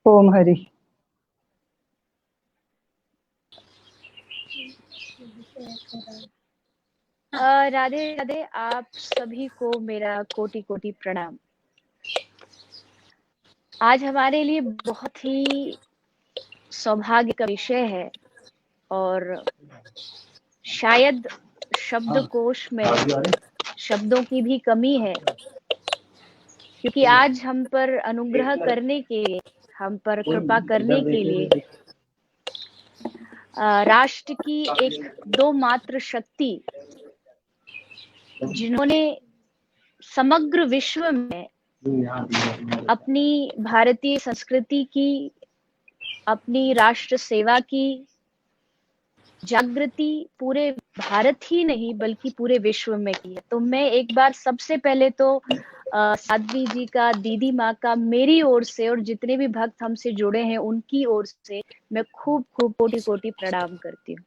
ओम हरि। राधे राधे। आप सभी को मेरा कोटि कोटि प्रणाम। आज हमारे लिए बहुत ही सौभाग्य का विषय है और शायद शब्दकोश में शब्दों की भी कमी है, क्योंकि आज हम पर अनुग्रह करने के लिए, हम पर कृपा करने के लिए राष्ट्र की एक दो मात्र शक्ति, जिन्होंने समग्र विश्व में अपनी भारतीय संस्कृति की, अपनी राष्ट्र सेवा की जागृति पूरे भारत ही नहीं बल्कि पूरे विश्व में की है। तो मैं एक बार सबसे पहले तो साध्वी जी का, दीदी माँ का मेरी ओर से और जितने भी भक्त हमसे जुड़े हैं उनकी ओर से मैं खूब खूब कोटि कोटि प्रणाम करती हूँ।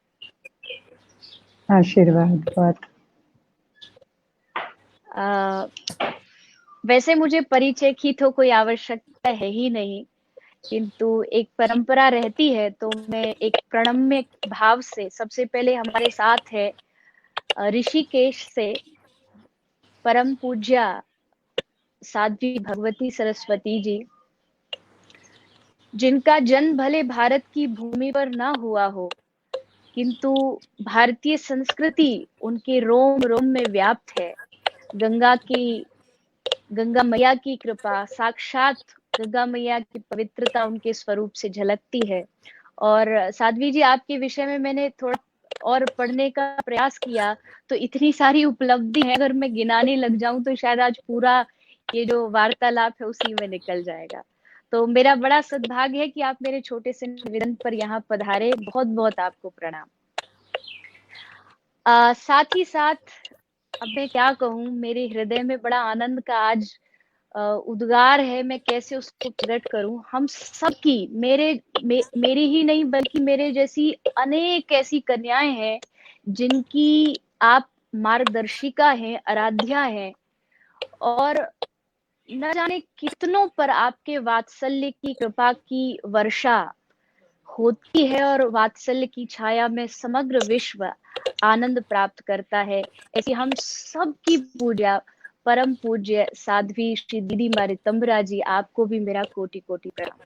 आशीर्वाद। बहुत वैसे मुझे परिचय की तो कोई आवश्यकता है ही नहीं, किंतु एक परंपरा रहती है तो मैं एक प्रणम्य भाव से सबसे पहले हमारे साथ है ऋषिकेश से परम पूज्या साध्वी भगवती सरस्वती जी, जिनका जन्म भले भारत की भूमि पर ना हुआ हो, किंतु भारतीय संस्कृति उनके रोम रोम में व्याप्त है। गंगा मैया की कृपा, साक्षात गंगा मैया की पवित्रता उनके स्वरूप से झलकती है। और साध्वी जी, आपके विषय में मैंने थोड़ा और पढ़ने का प्रयास किया तो इतनी सारी उपलब्धि है, अगर मैं गिनाने लग जाऊं तो शायद आज पूरा ये जो वार्तालाप है उसी में निकल जाएगा। तो मेरा बड़ा सद्भाग्य है कि आप मेरे छोटे से निवेदन पर यहाँ पधारे। बहुत बहुत आपको प्रणाम। साथ ही साथ अब मैं क्या कहूँ, मेरे हृदय में बड़ा आनंद का आज उद्गार है। मैं कैसे उसको प्रकट करूं। हम सबकी, मेरी ही नहीं बल्कि मेरे जैसी अनेक ऐसी कन्याएं हैं जिनकी आप मार्गदर्शिका हैं, आराध्या हैं, और न जाने कितनों पर आपके वात्सल्य की कृपा की वर्षा होती है और वात्सल्य की छाया में समग्र विश्व आनंद प्राप्त करता है। ऐसी हम सबकी पूजा परम पूज्य साध्वी श्री दीदी माँ रितंबरा जी, आपको भी मेरा कोटि कोटि प्रणाम।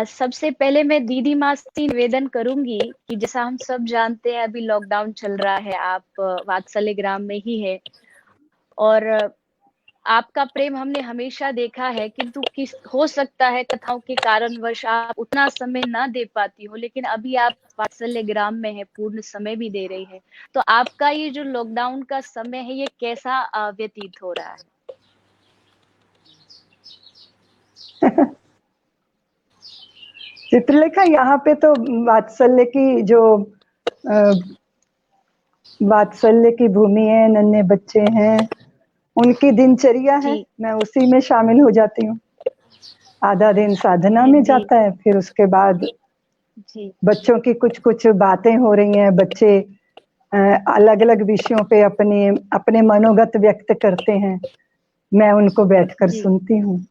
सबसे पहले मैं दीदी माँ से निवेदन करूंगी कि जैसा हम सब जानते हैं अभी लॉकडाउन चल रहा है, आप वात्सल्य ग्राम में ही है और आपका प्रेम हमने हमेशा देखा है, किंतु हो सकता है कथाओं के कारणवश आप उतना समय ना दे पाती हो, लेकिन अभी आप वात्सल्य ग्राम में है, पूर्ण समय भी दे रही है। तो आपका ये जो लॉकडाउन का समय है ये कैसा व्यतीत हो रहा है? चित्रलेखा, यहाँ पे तो वात्सल्य की जो वात्सल्य की भूमि है, नन्हे बच्चे हैं, उनकी दिनचर्या है, मैं उसी में शामिल हो जाती हूँ। आधा दिन साधना में जाता है, फिर उसके बाद बच्चों की कुछ कुछ बातें हो रही हैं, बच्चे अलग अलग विषयों पे अपने अपने मनोगत व्यक्त करते हैं, मैं उनको बैठकर सुनती हूँ।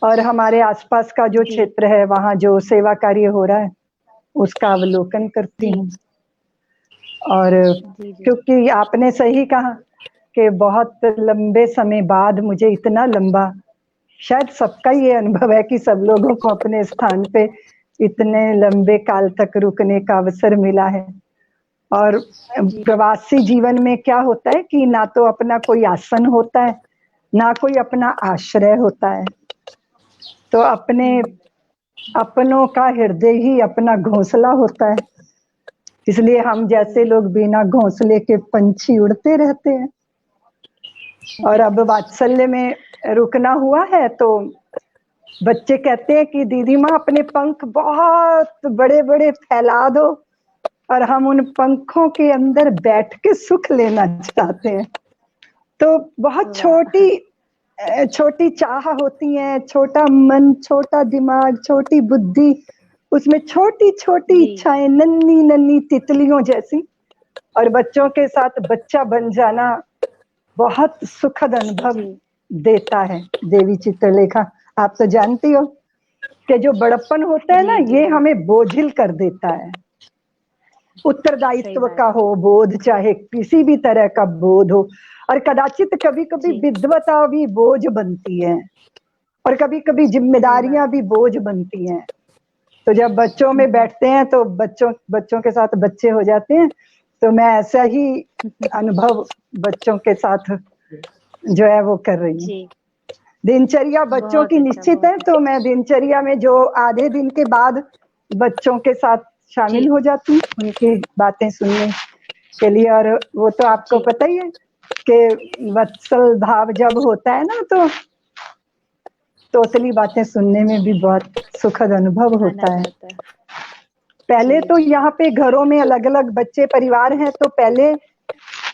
और हमारे आसपास का जो क्षेत्र है वहाँ जो सेवा कार्य हो रहा है उसका अवलोकन करती हूँ। और क्योंकि आपने सही कहा कि बहुत लंबे समय बाद मुझे इतना लंबा, शायद सबका ये अनुभव है कि सब लोगों को अपने स्थान पे इतने लंबे काल तक रुकने का अवसर मिला है। और प्रवासी जीवन में क्या होता है कि ना तो अपना कोई आसन होता है, ना कोई अपना आश्रय होता है, तो अपनों का हृदय ही अपना घोंसला होता है। इसलिए हम जैसे लोग बिना घोंसले के पंछी उड़ते रहते हैं। और अब वात्सल्य में रुकना हुआ है तो बच्चे कहते हैं कि दीदी माँ अपने पंख बहुत बड़े बड़े फैला दो, और हम उन पंखों के अंदर बैठ के सुख लेना चाहते हैं। तो बहुत छोटी छोटी चाह होती है, छोटा मन, छोटा दिमाग, छोटी बुद्धि, उसमें छोटी छोटी इच्छाएं, नन्ही नन्ही तितलियों जैसी। और बच्चों के साथ बच्चा बन जाना बहुत सुखद अनुभव। देता है। देवी चित्रलेखा आप तो जानती हो कि जो बड़प्पन होता है ना, ये हमें बोझिल कर देता है। उत्तरदायित्व का हो बोध, चाहे किसी भी तरह का बोध हो, और कदाचित कभी कभी विद्वता भी बोझ बनती है, और कभी कभी जिम्मेदारियां भी बोझ बनती हैं। तो जब बच्चों में बैठते हैं तो बच्चों के साथ बच्चे हो जाते हैं, तो मैं ऐसा ही अनुभव बच्चों के साथ जो है वो कर रही हूँ। दिनचर्या बच्चों की निश्चित है, तो मैं दिनचर्या में जो आधे दिन के बाद बच्चों के साथ शामिल हो जाती हूँ, उनकी बातें सुनने के लिए। और वो तो आपको पता ही है कि वत्सल भाव जब होता है ना, तो तोतली बातें सुनने में भी बहुत सुखद अनुभव होता है। पहले तो यहाँ पे घरों में अलग अलग बच्चे परिवार हैं, तो पहले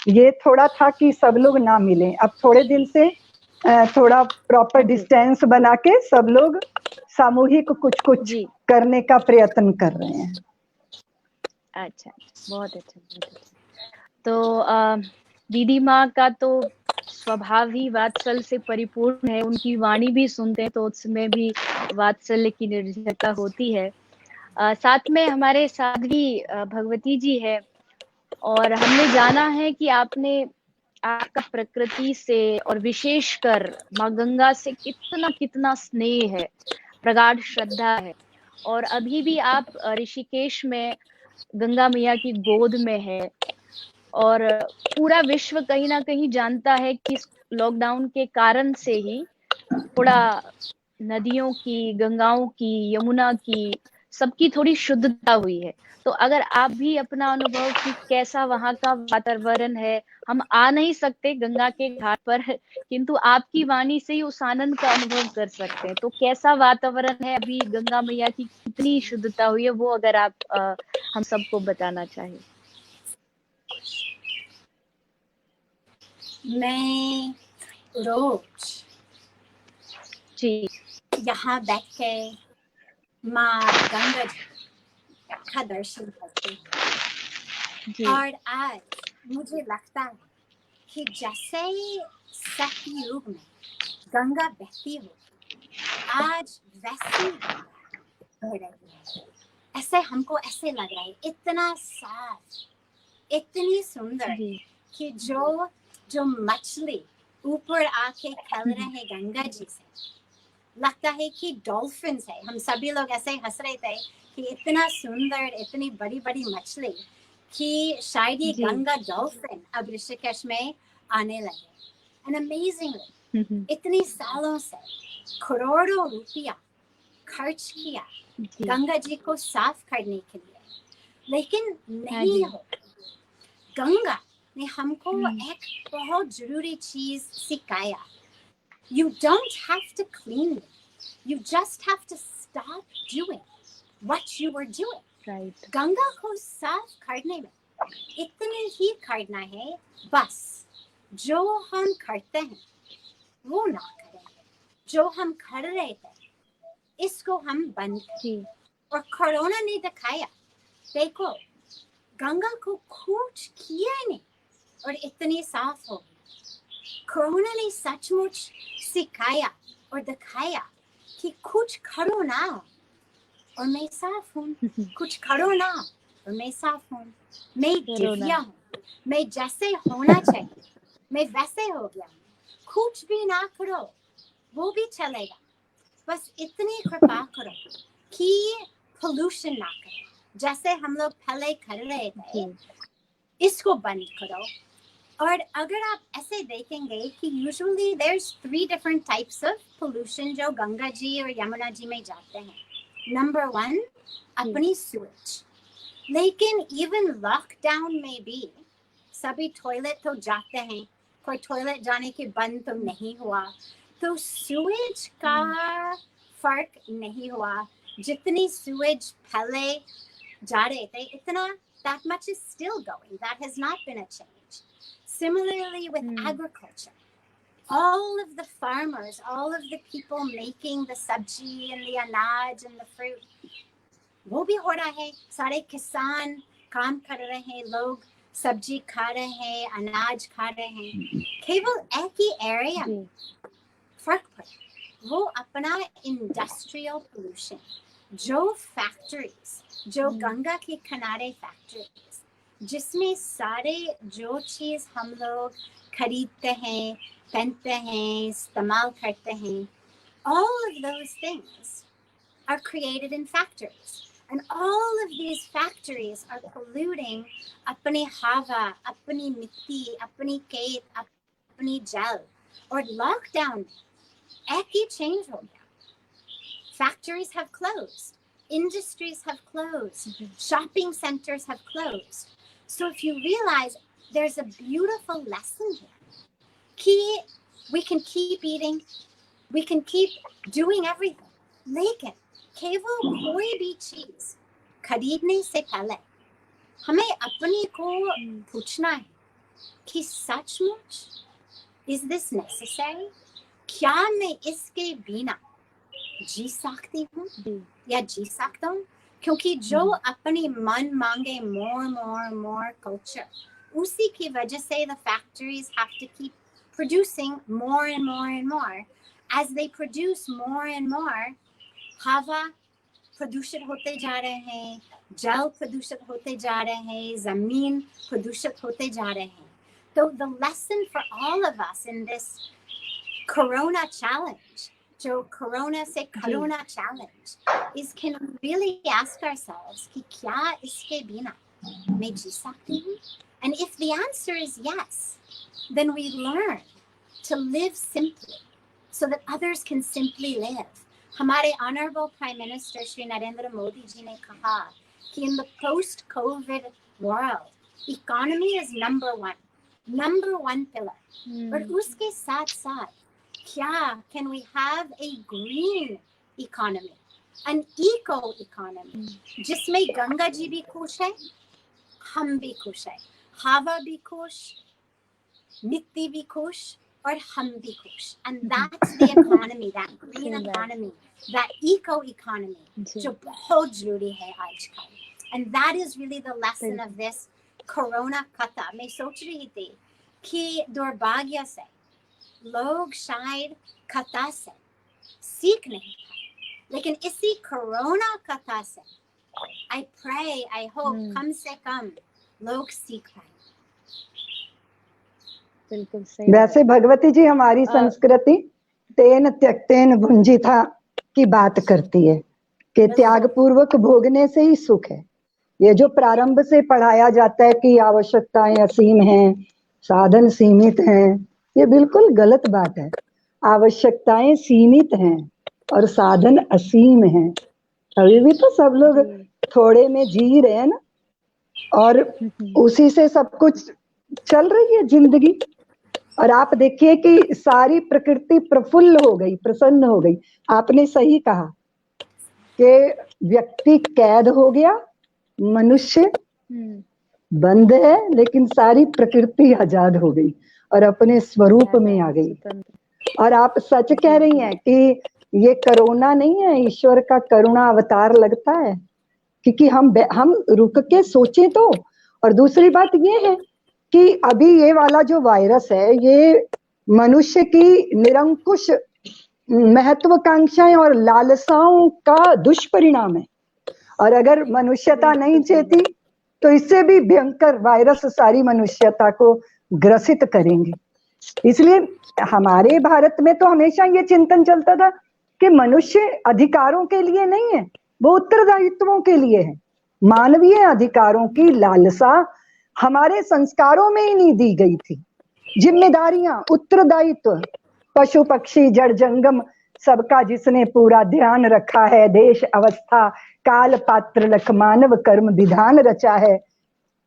ये थोड़ा था कि सब लोग ना मिलें। अब थोड़े दिन से थोड़ा प्रॉपर डिस्टेंस बना के सब लोग सामूहिक कुछ कुछ करने का प्रयत्न कर रहे हैं। अच्छा, बहुत अच्छा, बहुत अच्छा। तो दीदी माँ का तो स्वभाव ही वात्सल्य से परिपूर्ण है। उनकी वाणी भी सुनते हैं तो उसमें भी वात्सल्य की निर्जरता होती है। साथ में हमारे साध्वी भगवती जी है, और हमने जाना है कि आपका प्रकृति से और विशेषकर माँ गंगा से कितना कितना स्नेह है, प्रगाढ़ श्रद्धा है। और अभी भी आप ऋषिकेश में गंगा मैया की गोद में है, और पूरा विश्व कहीं ना कहीं जानता है कि लॉकडाउन के कारण से ही थोड़ा नदियों की, गंगाओं की, यमुना की, सबकी थोड़ी शुद्धता हुई है। तो अगर आप भी अपना अनुभव कि कैसा वहाँ का वातावरण है, हम आ नहीं सकते गंगा के घाट पर, किंतु आपकी वाणी से ही उस आनंद का अनुभव कर सकते हैं। तो कैसा वातावरण है अभी, गंगा मैया की कितनी शुद्धता हुई है, वो अगर आप हम सबको बताना चाहें। मैं रोज जी यहाँ बैठ के माँ गंगा जी का दर्शन करती हूँ, और आज मुझे लगता है कि जैसे सतयुग में गंगा बहती हो, आज वैसी बह रही है। ऐसे हमको ऐसे लग रहा है, इतना साफ, इतनी सुंदर कि जो मछली ऊपर आके खेल रहे हैं गंगा जी से, लगता है कि डॉल्फिन्स है। हम सभी लोग ऐसे हंस रहे थे कि इतना सुंदर, इतनी बड़ी बड़ी मछली कि शायद ये गंगा डॉल्फिन अब ऋषिकेश में आने लगे। एंड अमेजिंगली इतनी सालों से करोड़ों रुपया खर्च किया गंगा जी को साफ करने के लिए, लेकिन नहीं हो। गंगा ने हमको एक बहुत जरूरी चीज सिखाया। You don't have to clean it. You just have to stop doing what you were doing. Right. Ganga को साफ करने में इतनी ही करना है, बस जो हम करते हैं वो ना करें। जो हम कर रहे थे इसको हम बंद करें। और कोरोना ने दिखाया, देखो गंगा को कुछ किया नहीं और इतनी साफ हो गई। कोरोना ने सचमुच सिखाया और दिखाया कि कुछ करो ना और मैं साफ हूँ, कुछ करो ना और मैं साफ हूँ, मैं दिव्या हूँ, मैं जैसे होना चाहिए मैं वैसे हो गया हूँ। कुछ भी ना करो वो भी चलेगा, बस इतनी कृपा करो कि पोल्यूशन ना करो। जैसे हम लोग पहले कर रहे थे इसको बंद करो। और अगर आप ऐसे देखेंगे कि usually there's 3 different types of pollution जो गंगा जी और यमुना जी में जाते हैं। नंबर 1 अपनी स्वेज, लेकिन इवन लॉकडाउन में भी सभी टॉयलेट तो जाते हैं, कोई टॉयलेट जाने के बंद तो नहीं हुआ, तो स्वेज का फर्क नहीं हुआ। जितनी स्वेज पहले जा रहे थे इतना, that much is still going, that has not been a change. Similarly with agriculture, all of the farmers, all of the people making the sabji and the anaj and the fruit, वो भी हो रहा है। सारे किसान काम कर रहे हैं, लोग सब्जी खा रहे हैं, अनाज खा रहे हैं। केवल एक ही एरिया में फर्क पड़ा वो अपना इंडस्ट्रियल पोल्यूशन, जो फैक्ट्रीज, जो गंगा के किनारे फैक्ट्रीज, जिसमें सारे जो चीज हम लोग खरीदते हैं, पहनते हैं, इस्तेमाल करते हैं, all of those things are created in factories, and all of these factories are polluting अपनी हवा, अपनी मिट्टी, अपनी खेत, अपनी जल। और लॉकडाउन एक ही चेंज हो गया, factories have closed, industries have closed, shopping centers have closed. So if you realize there's a beautiful lesson here, कि we can keep eating, we can keep doing everything, लेकिन केवल कोई भी चीज खरीदने से पहले हमें अपने को पूछना है कि सचमुच is this necessary? क्या मैं इसके बिना जी सकती हूँ या जी सकता हूँ? क्योंकि जो अपनी मन मांगे more culture, उसी की वजह से the factories have to keep producing more and more. As they produce more and more, हवा प्रदूषित होते जा रहे हैं, जल प्रदूषित होते जा रहे हैं, जमीन प्रदूषित होते जा रहे हैं। So the lesson for all of us in this Corona challenge, जो Corona से Corona challenge, is can we really ask ourselves कि क्या इसके बिना मैं जी सकती हूँ? And if the answer is yes, then we learn to live simply so that others can simply live. हमारे Honorable Prime Minister Shri Narendra Modi ji ने कहा कि in the post-COVID world, economy is number one pillar. और उसके साथ क्या can we have a green economy, an eco economy, जिसमें गंगा जी भी खुश है, हम भी खुश है, हवा भी खुश, मिट्टी भी खुश, और हम भी खुश. And that's the economy, that green economy, that eco economy, जो बहुत जरूरी है आजकल. And that is really the lesson of this Corona कथा. मैं सोच रही थी कि दुर्भाग्य से लोग शायद कथा से सीख नहीं पाए, लेकिन इसी कोरोना कथा से I pray, I hope कम से कम लोग सीख पाए. बिल्कुल सही. वैसे भगवती जी हमारी संस्कृति तेन त्यक्तेन भुंजिता की बात करती है कि त्याग पूर्वक भोगने से ही सुख है. ये जो प्रारंभ से पढ़ाया जाता है कि आवश्यकताएं असीम हैं, साधन सीमित हैं, ये बिल्कुल गलत बात है. आवश्यकताएं सीमित हैं और साधन असीम हैं. अभी भी तो सब लोग थोड़े में जी रहे हैं ना, और उसी से सब कुछ चल रही है जिंदगी. और आप देखिए कि सारी प्रकृति प्रफुल्ल हो गई, प्रसन्न हो गई. आपने सही कहा कि व्यक्ति कैद हो गया, मनुष्य बंद है, लेकिन सारी प्रकृति आजाद हो गई और अपने स्वरूप में आ गई. और आप सच कह रही हैं कि ये कोरोना नहीं है, ईश्वर का करुणा अवतार लगता है, क्योंकि हम रुक के सोचें तो. और दूसरी बात ये है कि अभी ये वाला जो वायरस है, ये मनुष्य की निरंकुश महत्वाकांक्षाएं और लालसाओं का दुष्परिणाम है. और अगर मनुष्यता नहीं चेती तो इससे भी भयंकर वायरस सारी मनुष्यता को ग्रसित करेंगे. इसलिए हमारे भारत में तो हमेशा ये चिंतन चलता था कि मनुष्य अधिकारों के लिए नहीं है, वो उत्तरदायित्वों के लिए है. मानवीय अधिकारों की लालसा हमारे संस्कारों में ही नहीं दी गई थी. जिम्मेदारियां, उत्तरदायित्व, पशु पक्षी जड़ जंगम सबका जिसने पूरा ध्यान रखा है, देश अवस्था काल पात्र लख मानव कर्म विधान रचा है,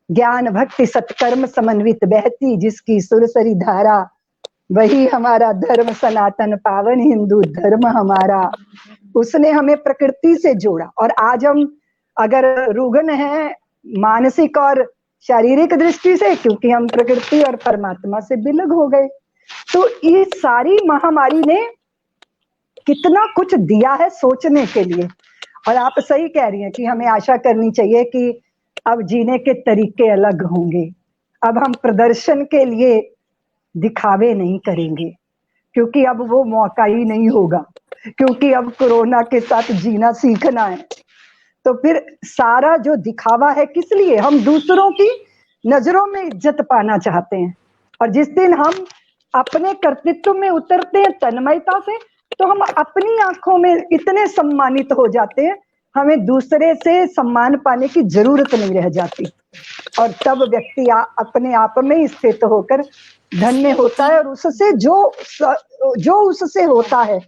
ज्ञान भक्ति सत्कर्म समन्वित बहती जिसकी सुरसरी धारा, वही हमारा धर्म सनातन पावन हिंदू धर्म हमारा. उसने हमें प्रकृति से जोड़ा. और आज हम अगर रुग्ण हैं मानसिक और शारीरिक दृष्टि से, क्योंकि हम प्रकृति और परमात्मा से विलग हो गए. तो इस सारी महामारी ने कितना कुछ दिया है सोचने के लिए. और आप सही कह रही हैं कि हमें आशा करनी चाहिए कि अब जीने के तरीके अलग होंगे. अब हम प्रदर्शन के लिए दिखावे नहीं करेंगे, क्योंकि अब वो मौका ही नहीं होगा, क्योंकि अब कोरोना के साथ जीना सीखना है। तो फिर सारा जो दिखावा है किस लिए, हम दूसरों की नजरों में इज्जत पाना चाहते हैं। और जिस दिन हम अपने कर्तृत्व में उतरते हैं तन्मयता से, तो हम अपनी आंखों में इतने सम्मानित हो जाते हैं, हमें दूसरे से सम्मान पाने की जरूरत नहीं रह जाती। और तब व्यक्ति अपने आप में स्थित होकर धन्य होता है, और उससे जो उससे होता है,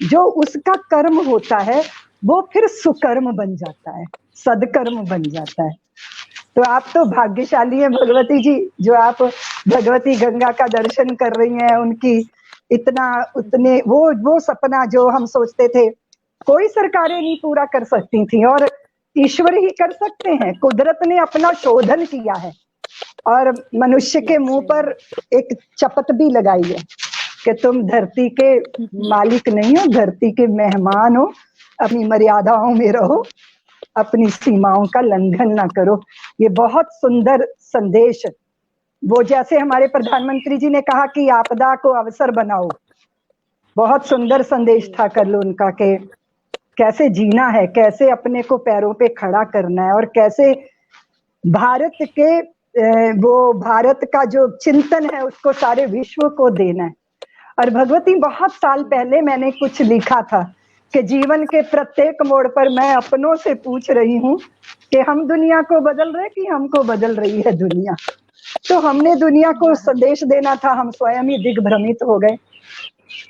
जो उसका कर्म होता है, वो फिर सुकर्म बन जाता है, सदकर्म बन जाता है। तो आप तो भाग्यशाली हैं भगवती जी, जो आप भगवती गंगा का दर्शन कर रही हैं। उनकी उतने वो सपना जो हम सोचते थे कोई सरकारें नहीं पूरा कर सकती थी, और ईश्वर ही कर सकते हैं। कुदरत ने अपना शोधन किया है और मनुष्य के मुंह पर एक चपत भी लगाई है कि तुम धरती के मालिक नहीं हो, धरती के मेहमान हो, अपनी मर्यादाओं में रहो, अपनी सीमाओं का लंघन ना करो। ये बहुत सुंदर संदेश, वो जैसे हमारे प्रधानमंत्री जी ने कहा कि आपदा को अवसर बनाओ, बहुत सुंदर संदेश था कल उनका कि कैसे जीना है, कैसे अपने को पैरों पे खड़ा करना है, और कैसे भारत के वो भारत का जो चिंतन है उसको सारे विश्व को देना है। और भगवती बहुत साल पहले मैंने कुछ लिखा था कि जीवन के प्रत्येक मोड़ पर मैं अपनों से पूछ रही हूँ कि हम दुनिया को बदल रहे कि हमको बदल रही है दुनिया। तो हमने दुनिया को संदेश देना था, हम स्वयं ही दिग्भ्रमित हो गए।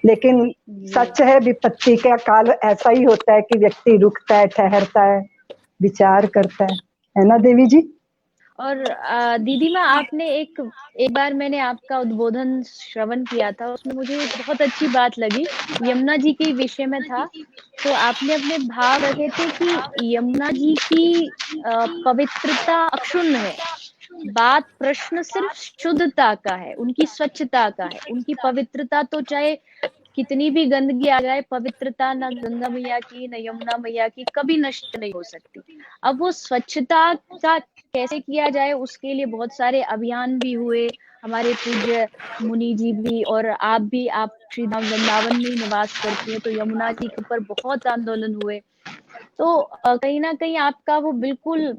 लेकिन सच है, विपत्ति का काल ऐसा ही होता है कि व्यक्ति रुकता है, ठहरता है, विचार करता है ना देवी जी? और दीदी माँ, आपने एक बार मैंने आपका उद्बोधन श्रवण किया था, उसमें मुझे बहुत अच्छी बात लगी। यमुना जी के विषय में था, तो आपने अपने भाव रखे थे कि यमुना जी की पवित्रता अक्षुण्ण है, बात प्रश्न सिर्फ शुद्धता का है, उनकी स्वच्छता का है। उनकी पवित्रता तो चाहे कितनी भी गंदगी आ जाए, पवित्रता न गंगा मैया की न यमुना मैया की कभी नष्ट नहीं हो सकती। अब वो स्वच्छता का कैसे किया जाए, उसके लिए बहुत सारे अभियान भी हुए। हमारे पूज्य मुनि जी भी और आप भी, आप श्री धाम वृंदावन में निवास करती हैं, तो यमुना जी के ऊपर बहुत आंदोलन हुए। तो कहीं ना कहीं आपका वो बिल्कुल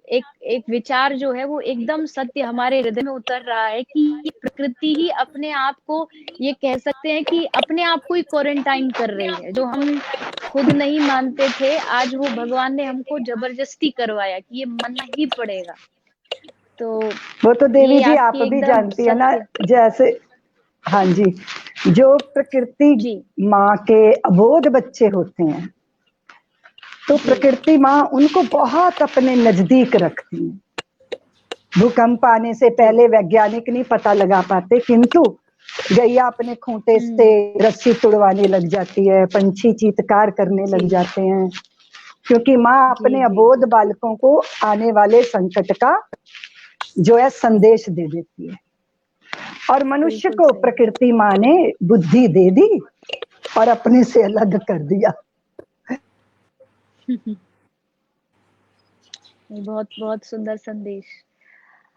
एक विचार जो है वो एकदम सत्य हमारे हृदय में उतर रहा है कि प्रकृति ही अपने आप को, ये कह सकते हैं कि अपने आप को ही क्वारंटाइन कर रही है। जो हम खुद नहीं मानते थे, आज वो भगवान ने हमको जबरदस्ती करवाया कि ये मानना ही पड़ेगा। तो वो तो देवी जी आप आपकी भी एकदम जानती है ना, सत्य। जैसे हाँ जी, जो प्रकृति जी माँ के अबोध बच्चे होते हैं, तो प्रकृति माँ उनको बहुत अपने नजदीक रखती है। भूकंप आने से पहले वैज्ञानिक नहीं पता लगा पाते, किंतु गैया अपने खूंटे से रस्सी तुड़वाने लग जाती है, पंछी चीत्कार करने लग जाते हैं, क्योंकि माँ अपने अबोध बालकों को आने वाले संकट का जो है संदेश दे देती है। और मनुष्य को प्रकृति माँ ने बुद्धि दे दी और अपने से अलग कर दिया। बहुत बहुत सुंदर संदेश।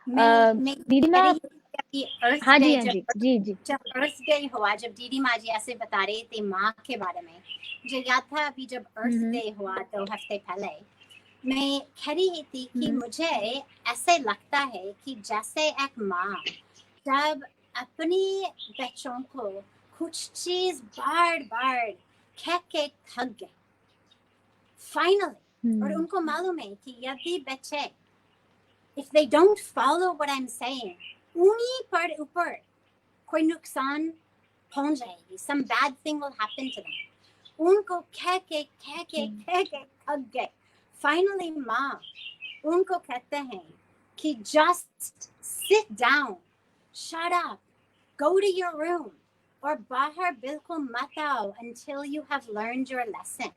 दीदी माँ, हाँ जी हाँ जी जी जब अर्थ डे हुआ, जब दीदी माँ जी ऐसे बता रहे थे माँ के बारे में, मुझे याद था अभी जब अर्थ डे हुआ 2 हफ्ते पहले, मैं कह रही थी कि मुझे ऐसे लगता है कि जैसे एक माँ जब अपनी बच्चों को कुछ चीज बार बार कह के थक गए फाइनली, और उनको मालूम है कि यदि बच्चे if they don't follow what I'm saying, उन्हीं पर ऊपर कोई नुकसान पहुंच जाएगी, some bad thing will happen to them. उनको कह के थक गए। Finally माँ उनको कहते हैं कि just sit down, shut up, go to your room, और बाहर बिल्कुल मत आओ until you have learned your lesson.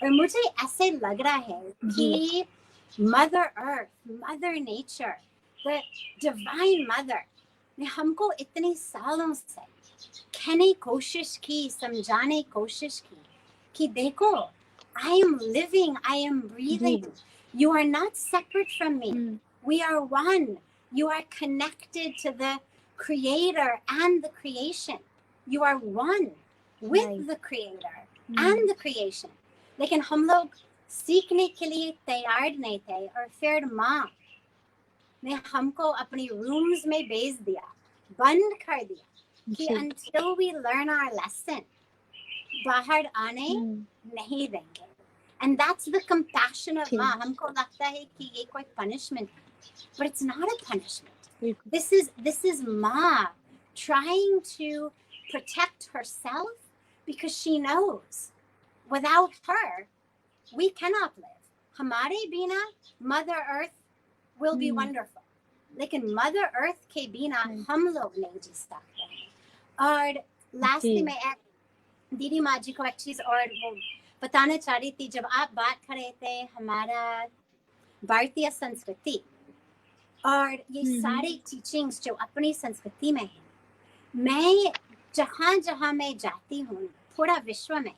और मुझे ऐसे लग रहा है कि Mother Earth, Mother Nature, the Divine Mother ने हमको इतने सालों से कहने कोशिश की, समझाने कोशिश की कि देखो, I am living, I am breathing. You are not separate from me. We are one. You are connected to the Creator and the creation. You are one with Right. the creator Hmm. and the creation. लेकिन हम लोग सीखने के लिए तैयार नहीं थे और फिर माँ ने हमको अपनी रूम्स में भेज दिया, बंद कर दिया कि जी। until we learn our lesson बाहर आने हम्म। नहीं देंगे. And that's the compassion of जी। माँ. हमको लगता है कि ये कोई punishment है, but it's not a punishment. बिल्कुल। This is Ma trying to protect herself because she knows without her we cannot live. हमारे बिना Mother Earth will be wonderful. लेकिन Mother Earth के बिना हम लोग नहीं जी सकते हैं. और lastly मैं एक दीदी माँ जी को एक चीज और वो बताना चाह रही थी. जब आप बात कर रहे थे हमारा भारतीय संस्कृति और ये सारे टीचिंग्स जो अपनी संस्कृति में हैं, मैं जहाँ जहाँ मैं जाती हूँ पूरा विश्व में,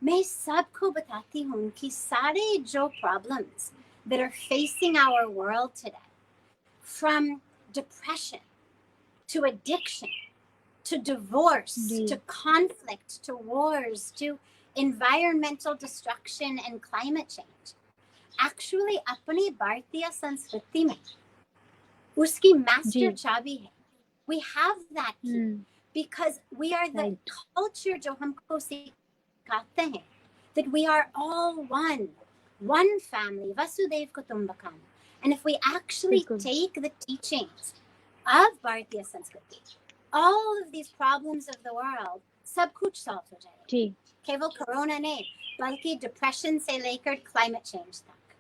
मैं सबको बताती हूँ कि सारे जो problems that are facing our world today, from depression to addiction to divorce to conflict to wars to environmental destruction and climate change, actually अपनी भारतीय संस्कृति में उसकी master चाबी है. We have that key because we are the culture जो हमको सिखाते हैं that we are all one family, Vasudhaiv Kutumbakam. And if we actually take the teachings of Bharatiya Sanskriti, all of these problems of the world सब कुछ solve हो जाएगा. जी. केवल corona नहीं बल्कि डिप्रेशन से लेकर क्लाइमेट चेंज तक.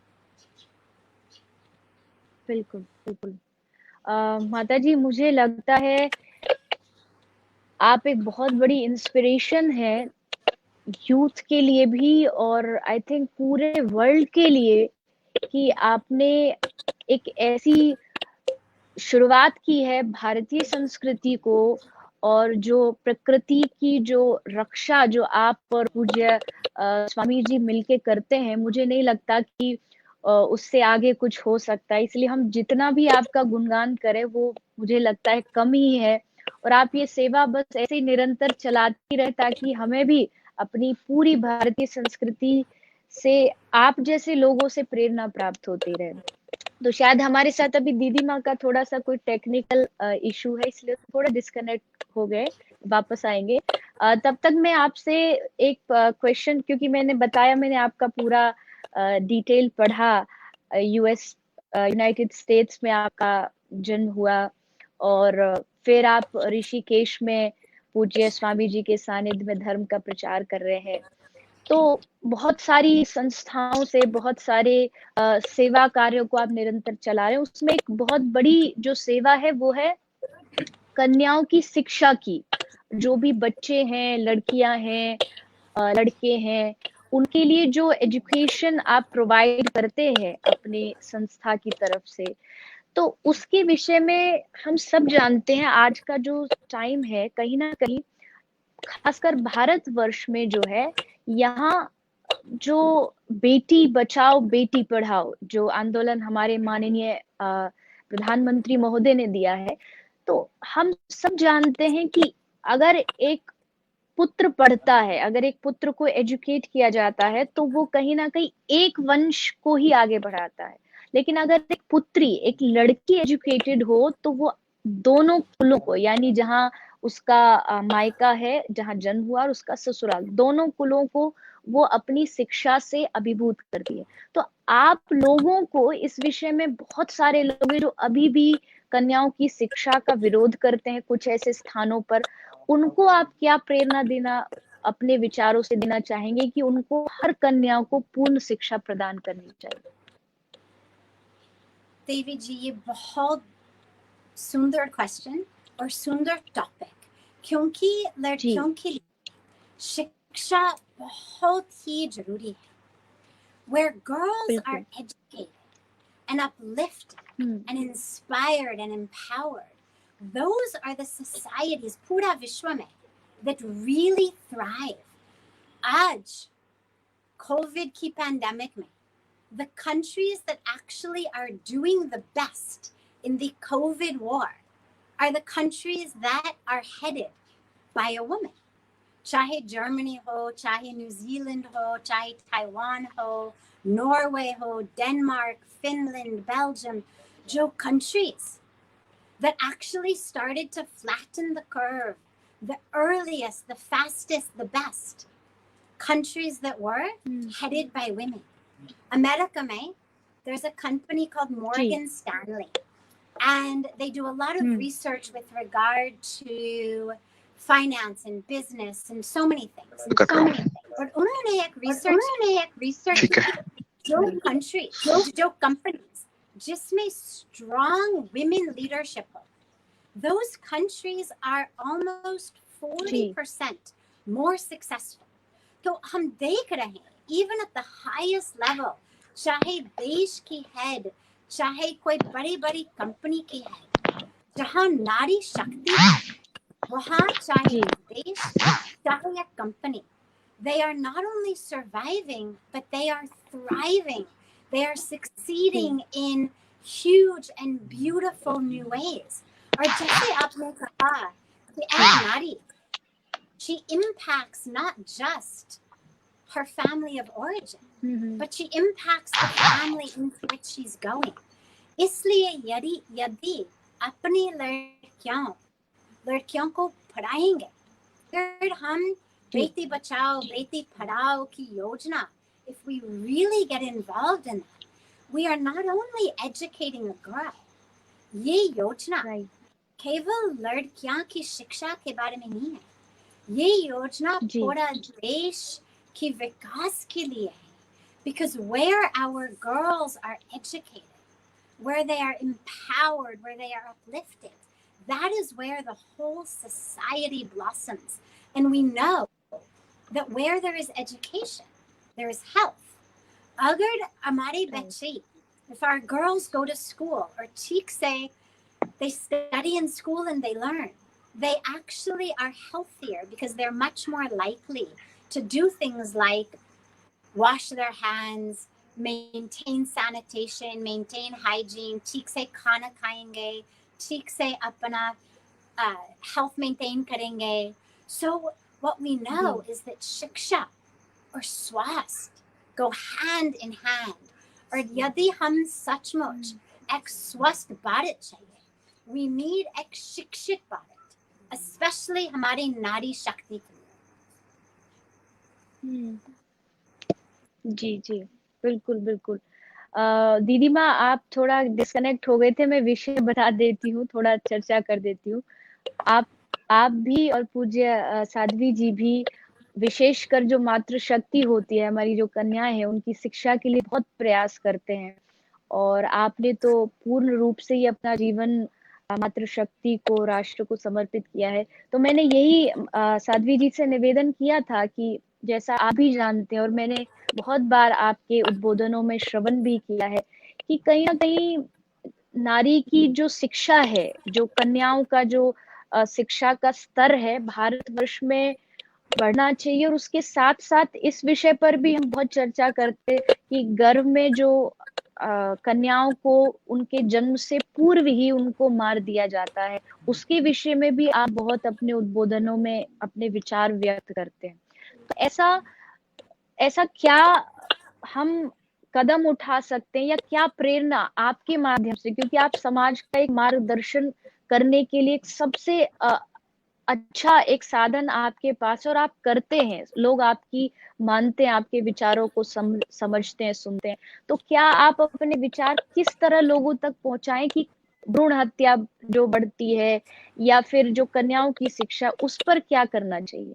बिल्कुल बिल्कुल. माता जी मुझे लगता है आप एक बहुत बड़ी इंस्पिरेशन है यूथ के लिए भी और आई थिंक पूरे वर्ल्ड के लिए कि आपने एक ऐसी शुरुआत की है भारतीय संस्कृति को और जो प्रकृति की जो रक्षा जो आप और पूज्य स्वामी जी मिलके करते हैं, मुझे नहीं लगता कि उससे आगे कुछ हो सकता है. इसलिए हम जितना भी आपका गुणगान करें वो मुझे लगता है कम ही है और आप ये सेवा बस ऐसे ही निरंतर चलाती रहे ताकि हमें भी अपनी पूरी भारतीय संस्कृति से आप जैसे लोगों से प्रेरणा प्राप्त होती रहे. तो शायद हमारे साथ अभी दीदी माँ का थोड़ा सा कोई टेक्निकल इशू है इसलिए थोड़ा डिस्कनेक्ट हो गए, वापस आएंगे. तब तक मैं आपसे एक क्वेश्चन, क्योंकि मैंने बताया मैंने आपका पूरा डिटेल पढ़ा, यूएस यूनाइटेड स्टेट्स में आपका जन्म हुआ और फिर आप ऋषिकेश में पूज्य स्वामी जी के सानिध्य में धर्म का प्रचार कर रहे हैं. तो बहुत सारी संस्थाओं से बहुत सारे सेवा कार्यों को आप निरंतर चला रहे हैं. उसमें एक बहुत बड़ी जो सेवा है वो है कन्याओं की शिक्षा की. जो भी बच्चे हैं, लड़कियां हैं, लड़के हैं, उनके लिए जो एजुकेशन आप प्रोवाइड करते हैं अपने संस्था की तरफ से, तो उसके विषय में हम सब जानते हैं आज का जो टाइम है कहीं ना कहीं खासकर भारतवर्ष में जो है, यहाँ जो बेटी बचाओ बेटी पढ़ाओ जो आंदोलन हमारे माननीय प्रधानमंत्री महोदय ने दिया है, तो हम सब जानते हैं कि अगर एक पुत्र पढ़ता है, अगर एक पुत्र को एजुकेट किया जाता है तो वो कहीं ना कहीं एक वंश को ही आगे बढ़ाता है. लेकिन अगर एक पुत्री, एक लड़की एजुकेटेड हो तो वो दोनों कुलों को, यानी जहाँ उसका मायका है, जहाँ जन्म हुआ, और उसका ससुराल, दोनों कुलों को वो अपनी शिक्षा से अभिभूत करती है. तो आप लोगों को इस विषय में, बहुत सारे लोग हैं जो अभी भी कन्याओं की शिक्षा का विरोध करते हैं कुछ ऐसे स्थानों पर, उनको आप क्या प्रेरणा देना, अपने विचारों से देना चाहेंगे कि उनको हर कन्याओं को पूर्ण शिक्षा प्रदान करनी चाहिए? देवी जी, ये बहुत सुंदर क्वेश्चन और सुंदर टॉपिक, क्योंकि लड़कियों के लिए शिक्षा बहुत ही जरूरी है. Where girls are educated and uplifted and inspired and empowered, those are the societies पूरा विश्व में that really thrive. आज COVID की pandemic में the countries that actually are doing the best in the COVID war are the countries that are headed by a woman. चाहे Germany हो, चाहे New Zealand हो, चाहे ताइवान हो, नॉर्वे हो, डेनमार्क, फिनलैंड, बेल्जियम, जो countries that actually started to flatten the curve, the earliest, the fastest, the best countries that were headed by women. America में, there's a company called Morgan Stanley, and they do a lot of research with regard to finance and business and so many things. But उन्होंने एक research जो country, जो companies जिसमें strong women leadership हो, those countries are almost 40% more successful. तो हम देख रहे हैं, even at the highest level, चाहे देश की head, चाहे कोई बड़ी कंपनी की head, जहाँ नारी शक्ति है, वहाँ चाहे देश, चाहे एक company, they are not only surviving, but they are thriving. They are succeeding in huge and beautiful new ways. और जैसे आपने कहा कि एक नारी, she impacts not just her family of origin, but she impacts the family into which she's going. इसलिए यदि अपनी लड़कियों को पढ़ाएंगे, अगर हम बेटी बचाओ बेटी पढ़ाओ की योजना, if we really get involved in that, we are not only educating a girl. ये योजना केवल लड़कियां की शिक्षा के बारे में नहीं है, ये योजना पूरा देश की विकास के लिए है. Because where our girls are educated, where they are empowered, where they are uplifted, that is where the whole society blossoms. And we know that where there is education, there is health. अगर हमारे बच्चे, if our girls go to school, or ठीक से they study in school and they learn, they actually are healthier because they're much more likely to do things like wash their hands, maintain sanitation, maintain hygiene, ठीक से खाना खाएंगे, ठीक से अपना health maintain करेंगे. So what we know is that shiksha or स्वास्थ्य go hand in hand. और यदि हम सचमुच एक स्वस्थ भारत चाहिए, we need एक शिक्षित भारत, especially हमारी नारी शक्ति के लिए. जी बिल्कुल. दीदी माँ, आप थोड़ा डिस्कनेक्ट हो गए थे, मैं विषय बता देती हूँ, थोड़ा चर्चा कर देती हूँ. आप भी और पूज्य साध्वी जी भी विशेषकर जो मातृशक्ति होती है, हमारी जो कन्याएं हैं, उनकी शिक्षा के लिए बहुत प्रयास करते हैं. और आपने तो पूर्ण रूप से ही अपना जीवन मातृशक्ति को, राष्ट्र को समर्पित किया है. तो मैंने यही साध्वी जी से निवेदन किया था कि जैसा आप भी जानते हैं, और मैंने बहुत बार आपके उद्बोधनों में श्रवण भी किया है, कि कहीं ना कहीं नारी की जो शिक्षा है, जो कन्याओं का जो शिक्षा का स्तर है, भारतवर्ष में बढ़ना चाहिए. और उसके साथ साथ इस विषय पर भी हम बहुत चर्चा करते कि गर्भ में जो कन्याओं को उनके जन्म से पूर्व ही उनको मार दिया जाता है, उसके विषय में भी आप बहुत अपने उद्बोधनों में अपने विचार व्यक्त करते हैं. तो ऐसा क्या हम कदम उठा सकते हैं, या क्या प्रेरणा आपके माध्यम से, क्योंकि आप समाज का एक मार्गदर्शन करने के लिए सबसे अच्छा एक साधन आपके पास, और आप करते हैं, लोग आपकी मानते हैं, आपके विचारों को समझते हैं, सुनते हैं. तो क्या आप अपने विचार किस तरह लोगों तक पहुंचाएं कि भ्रूण हत्या जो बढ़ती है, या फिर जो कन्याओं की शिक्षा, उस पर क्या करना चाहिए?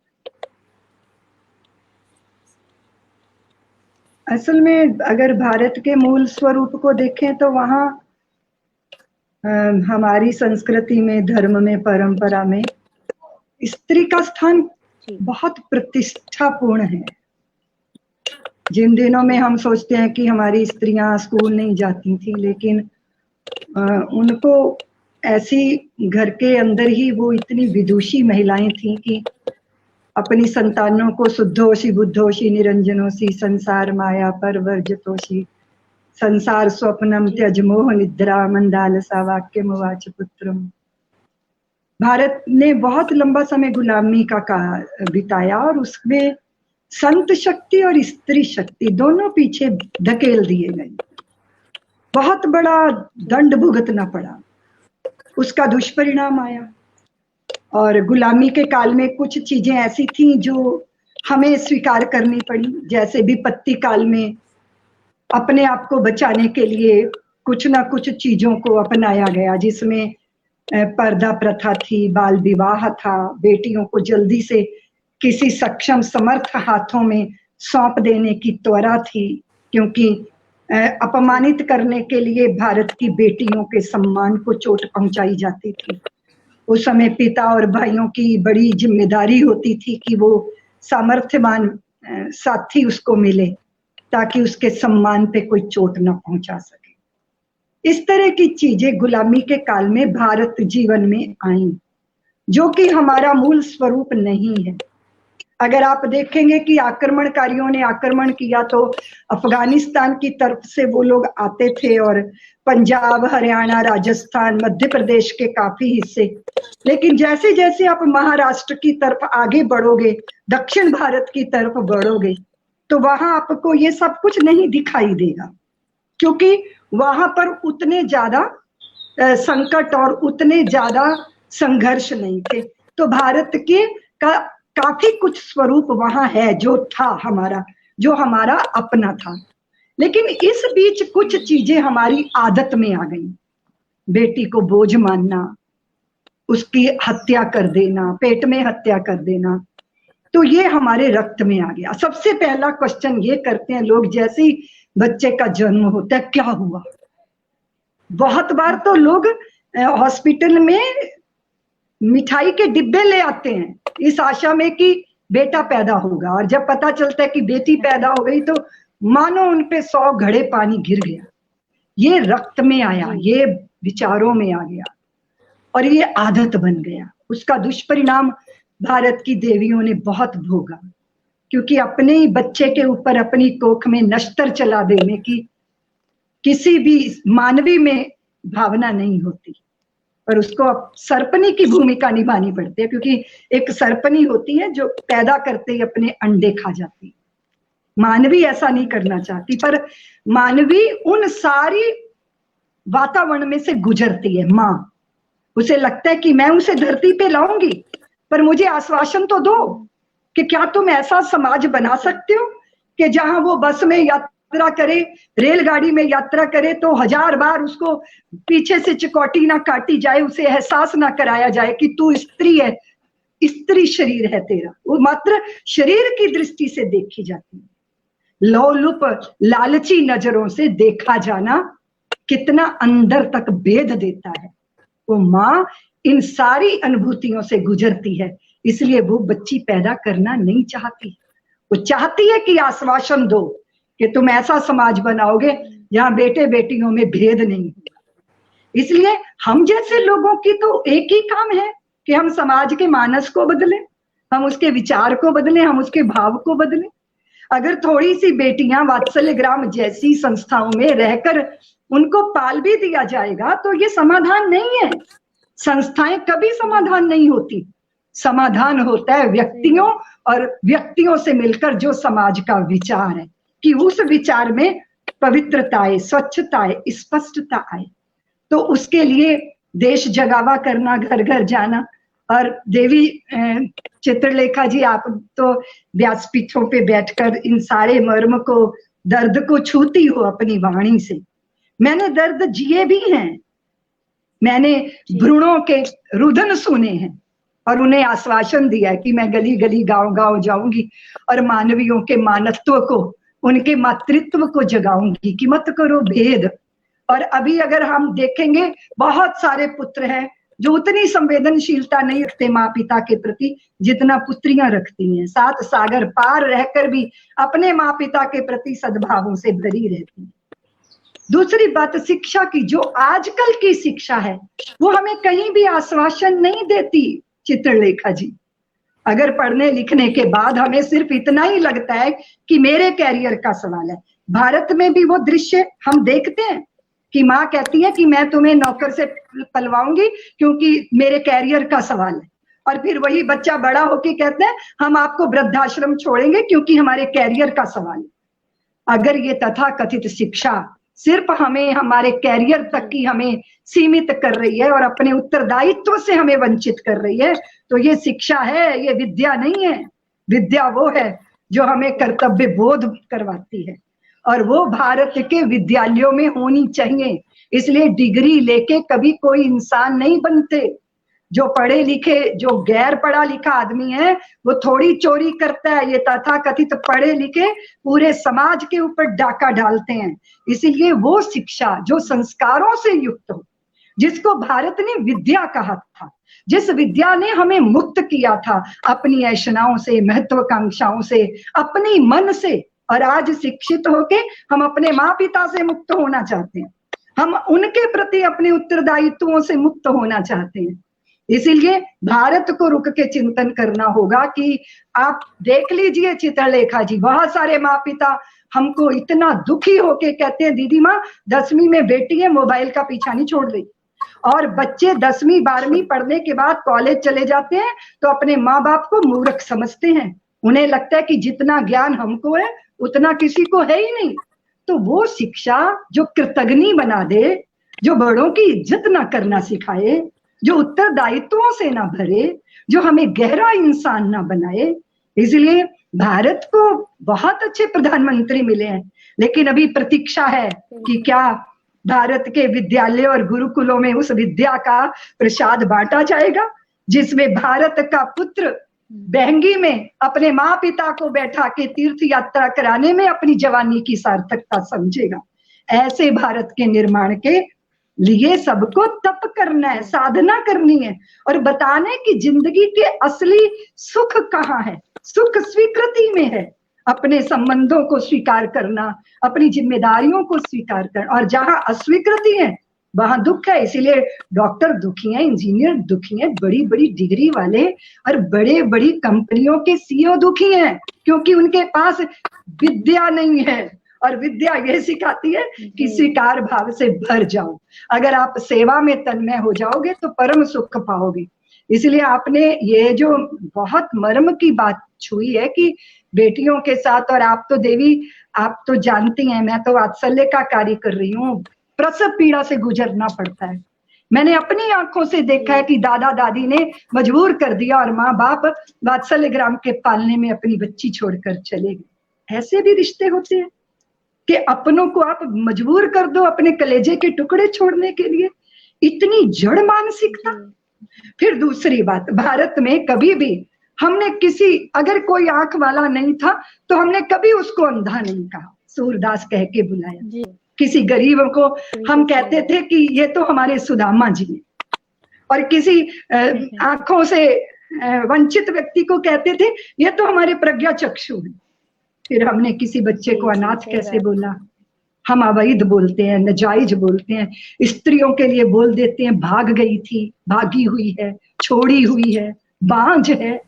असल में अगर भारत के मूल स्वरूप को देखें तो वहाँ हमारी संस्कृति में, धर्म में, परंपरा में स्त्री का स्थान बहुत प्रतिष्ठापूर्ण है. जिन दिनों में हम सोचते हैं कि हमारी स्त्रियां स्कूल नहीं जाती थी, लेकिन उनको ऐसी घर के अंदर ही वो इतनी विदुषी महिलाएं थीं कि अपनी संतानों को शुद्धोषी बुद्धोषी निरंजनोषी संसार माया पर वर्जतोषी संसार स्वप्नम त्यज मोह निद्रा मंदालसा वाक्यम वाच पुत्रम भारत ने बहुत लंबा समय गुलामी का बिताया और उसमें संत शक्ति और स्त्री शक्ति दोनों पीछे धकेल दिए गए। बहुत बड़ा दंड भुगतना पड़ा, उसका दुष्परिणाम आया। और गुलामी के काल में कुछ चीजें ऐसी थी जो हमें स्वीकार करनी पड़ी, जैसे विपत्ति काल में अपने आप को बचाने के लिए कुछ ना कुछ चीजों को अपनाया गया, जिसमें पर्दा प्रथा थी, बाल विवाह था, बेटियों को जल्दी से किसी सक्षम समर्थ हाथों में सौंप देने की त्वरा थी, क्योंकि अपमानित करने के लिए भारत की बेटियों के सम्मान को चोट पहुंचाई जाती थी। उस समय पिता और भाइयों की बड़ी जिम्मेदारी होती थी कि वो सामर्थ्यवान साथी उसको मिले ताकि उसके सम्मान पे कोई चोट न पहुंचा सके। इस तरह की चीजें गुलामी के काल में भारत जीवन में आई, जो कि हमारा मूल स्वरूप नहीं है। अगर आप देखेंगे कि आक्रमणकारियों ने आक्रमण किया तो अफगानिस्तान की तरफ से वो लोग आते थे और पंजाब, हरियाणा, राजस्थान, मध्य प्रदेश के काफी हिस्से, लेकिन जैसे जैसे आप महाराष्ट्र की तरफ आगे बढ़ोगे, दक्षिण भारत की तरफ बढ़ोगे, तो वहां आपको ये सब कुछ नहीं दिखाई देगा, क्योंकि वहां पर उतने ज्यादा संकट और उतने ज्यादा संघर्ष नहीं थे। तो भारत के काफी कुछ स्वरूप वहां है जो था हमारा, जो हमारा अपना था। लेकिन इस बीच कुछ चीजें हमारी आदत में आ गई। बेटी को बोझ मानना, उसकी हत्या कर देना, पेट में हत्या कर देना, तो ये हमारे रक्त में आ गया। सबसे पहला क्वेश्चन ये करते हैं लोग जैसे ही बच्चे का जन्म होता है, क्या हुआ। बहुत बार तो लोग हॉस्पिटल में मिठाई के डिब्बे ले आते हैं इस आशा में कि बेटा पैदा होगा, और जब पता चलता है कि बेटी पैदा हो गई तो मानो उन पे 100 घड़े पानी गिर गया। ये रक्त में आया, ये विचारों में आ गया और ये आदत बन गया। उसका दुष्परिणाम भारत की देवियों ने बहुत भोगा, क्योंकि अपने ही बच्चे के ऊपर अपनी कोख में नश्तर चला देने की किसी भी मानवी में भावना नहीं होती, पर उसको अब सर्पनी की भूमिका निभानी पड़ती है, क्योंकि एक सर्पनी होती है जो पैदा करते ही अपने अंडे खा जाती है। मानवी ऐसा नहीं करना चाहती, पर मानवी उन सारी वातावरण में से गुजरती है। माँ, उसे लगता है कि मैं उसे धरती पे लाऊंगी, पर मुझे आश्वासन तो दो कि क्या तुम ऐसा समाज बना सकते हो कि जहां वो बस में यात्रा करे, रेलगाड़ी में यात्रा करे तो 1000 बार उसको पीछे से चिकोटी ना काटी जाए, उसे एहसास ना कराया जाए कि तू स्त्री है, स्त्री शरीर है तेरा। वो मात्र शरीर की दृष्टि से देखी जाती है। लोलुप लालची नजरों से देखा जाना कितना अंदर तक भेद देता है। वो माँ इन सारी अनुभूतियों से गुजरती है, इसलिए वो बच्ची पैदा करना नहीं चाहती। वो चाहती है कि आश्वासन दो कि तुम ऐसा समाज बनाओगे जहां बेटे बेटियों में भेद नहीं होगा। इसलिए हम जैसे लोगों की तो एक ही काम है कि हम समाज के मानस को बदलें, हम उसके विचार को बदलें, हम उसके भाव को बदलें। अगर थोड़ी सी बेटियां वात्सल्य ग्राम जैसी संस्थाओं में रहकर उनको पाल भी दिया जाएगा तो ये समाधान नहीं है। संस्थाएं कभी समाधान नहीं होती। समाधान होता है व्यक्तियों और व्यक्तियों से मिलकर जो समाज का विचार है, कि उस विचार में पवित्रता आए, स्वच्छता आए, स्पष्टता आए। तो उसके लिए देश जगावा करना, घर घर जाना। और देवी चित्रलेखा जी, आप तो व्यासपीठों पे बैठकर इन सारे मर्म को, दर्द को छूती हो अपनी वाणी से। मैंने दर्द जिए भी हैं, मैंने भ्रूणों के रुदन सुने हैं और उन्हें आश्वासन दिया है कि मैं गली गली गांव गांव जाऊंगी और मानवियों के मानवत्व को, उनके मातृत्व को जगाऊंगी कि मत करो भेद। और अभी अगर हम देखेंगे, बहुत सारे पुत्र हैं जो उतनी संवेदनशीलता नहीं रखते माँ पिता के प्रति जितना पुत्रियां रखती हैं। 7 सागर पार रहकर भी अपने माँ पिता के प्रति सद्भावों से भरी रहती हैं। दूसरी बात शिक्षा की, जो आजकल की शिक्षा है वो हमें कहीं भी आश्वासन नहीं देती। चित्रलेखा जी, अगर पढ़ने लिखने के बाद हमें सिर्फ इतना ही लगता है कि मेरे कैरियर का सवाल है, भारत में भी वो दृश्य हम देखते हैं कि माँ कहती है कि मैं तुम्हें नौकर से पलवाऊंगी क्योंकि मेरे कैरियर का सवाल है, और फिर वही बच्चा बड़ा होके कहते हैं हम आपको वृद्धाश्रम छोड़ेंगे क्योंकि हमारे कैरियर का सवाल है। अगर ये तथाकथित शिक्षा सिर्फ हमें हमारे कैरियर तक की हमें सीमित कर रही है और अपने उत्तरदायित्व से हमें वंचित कर रही है, तो ये शिक्षा है, ये विद्या नहीं है। विद्या वो है जो हमें कर्तव्य बोध करवाती है, और वो भारत के विद्यालयों में होनी चाहिए। इसलिए डिग्री लेके कभी कोई इंसान नहीं बनते। जो पढ़े लिखे, जो गैर पढ़ा लिखा आदमी है वो थोड़ी चोरी करता है, ये तथाकथित पढ़े लिखे पूरे समाज के ऊपर डाका डालते हैं। इसीलिए वो शिक्षा जो संस्कारों से युक्त हो, जिसको भारत ने विद्या कहा था, जिस विद्या ने हमें मुक्त किया था अपनी ऐशनाओं से, महत्वाकांक्षाओं से, अपने मन से, और आज शिक्षित होके हम अपने माँ पिता से मुक्त होना चाहते हैं, हम उनके प्रति अपने उत्तरदायित्वों से मुक्त होना चाहते हैं। इसीलिए भारत को रुक के चिंतन करना होगा कि आप देख लीजिए चित्रलेखा जी, बहुत सारे माँ पिता हमको इतना दुखी होके कहते हैं दीदी माँ 10वीं में बेटी है, मोबाइल का पीछा नहीं छोड़ रही, और बच्चे 10वीं 12वीं पढ़ने के बाद कॉलेज चले जाते हैं तो अपने माँ बाप को मूर्ख समझते हैं। उन्हें लगता है कि जितना ज्ञान हमको है उतना किसी को है ही नहीं। तो वो शिक्षा जो कृतज्ञ बना दे, जो बड़ों की इज्जत ना करना सिखाए, जो उत्तरदायित्वों से ना भरे, जो हमें गहरा इंसान ना बनाए। इसलिए भारत को बहुत अच्छे प्रधानमंत्री मिले हैं, लेकिन अभी प्रतीक्षा है कि क्या भारत के विद्यालय और गुरुकुलों में उस विद्या का प्रसाद बांटा जाएगा, जिसमें भारत का पुत्र बहंगी में अपने माँ पिता को बैठा के तीर्थ यात्रा कराने में अपनी जवानी की सार्थकता समझेगा। ऐसे भारत के निर्माण के लिए सबको तप करना है, साधना करनी है, और बताने की जिंदगी के असली सुख कहाँ है। सुख स्वीकृति में है, अपने संबंधों को स्वीकार करना, अपनी जिम्मेदारियों को स्वीकार करना, और जहां अस्वीकृति है वहां दुख है। इसीलिए डॉक्टर दुखी हैं, इंजीनियर दुखी हैं, बड़ी बड़ी डिग्री वाले और बड़े बड़ी कंपनियों के सीईओ दुखी हैं, क्योंकि उनके पास विद्या नहीं है। और विद्या यह सिखाती है कि स्वीकार भाव से भर जाओ। अगर आप सेवा में तन्मय हो जाओगे तो परम सुख पाओगे। इसलिए आपने ये जो बहुत मर्म की बात छुई है कि बेटियों के साथ, और आप तो देवी आप तो जानती हैं, मैं तो वात्सल्य का कार्य कर रही हूँ, प्रसव पीड़ा से गुजरना पड़ता है। मैंने अपनी आंखों से देखा है कि दादा दादी ने मजबूर कर दिया और माँ बाप वात्सल्य ग्राम के पालने में अपनी बच्ची छोड़कर चले गए। ऐसे भी रिश्ते होते हैं कि अपनों को आप मजबूर कर दो अपने कलेजे के टुकड़े छोड़ने के लिए। इतनी जड़ मानसिकता। फिर दूसरी बात, भारत में कभी भी हमने अगर कोई आंख वाला नहीं था तो हमने कभी उसको अंधा नहीं कहा, सूरदास कह के बुलाया। किसी गरीब को हम कहते थे कि ये तो हमारे सुदामा जी हैं, और किसी आंखों से वंचित व्यक्ति को कहते थे ये तो हमारे प्रज्ञा चक्षु हैं। फिर हमने किसी बच्चे को अनाथ कैसे बोला? हम अवैध बोलते हैं, नाजायज बोलते हैं, स्त्रियों के लिए बोल देते हैं भाग गई थी, भागी हुई है, छोड़ी हुई है, बांझ है।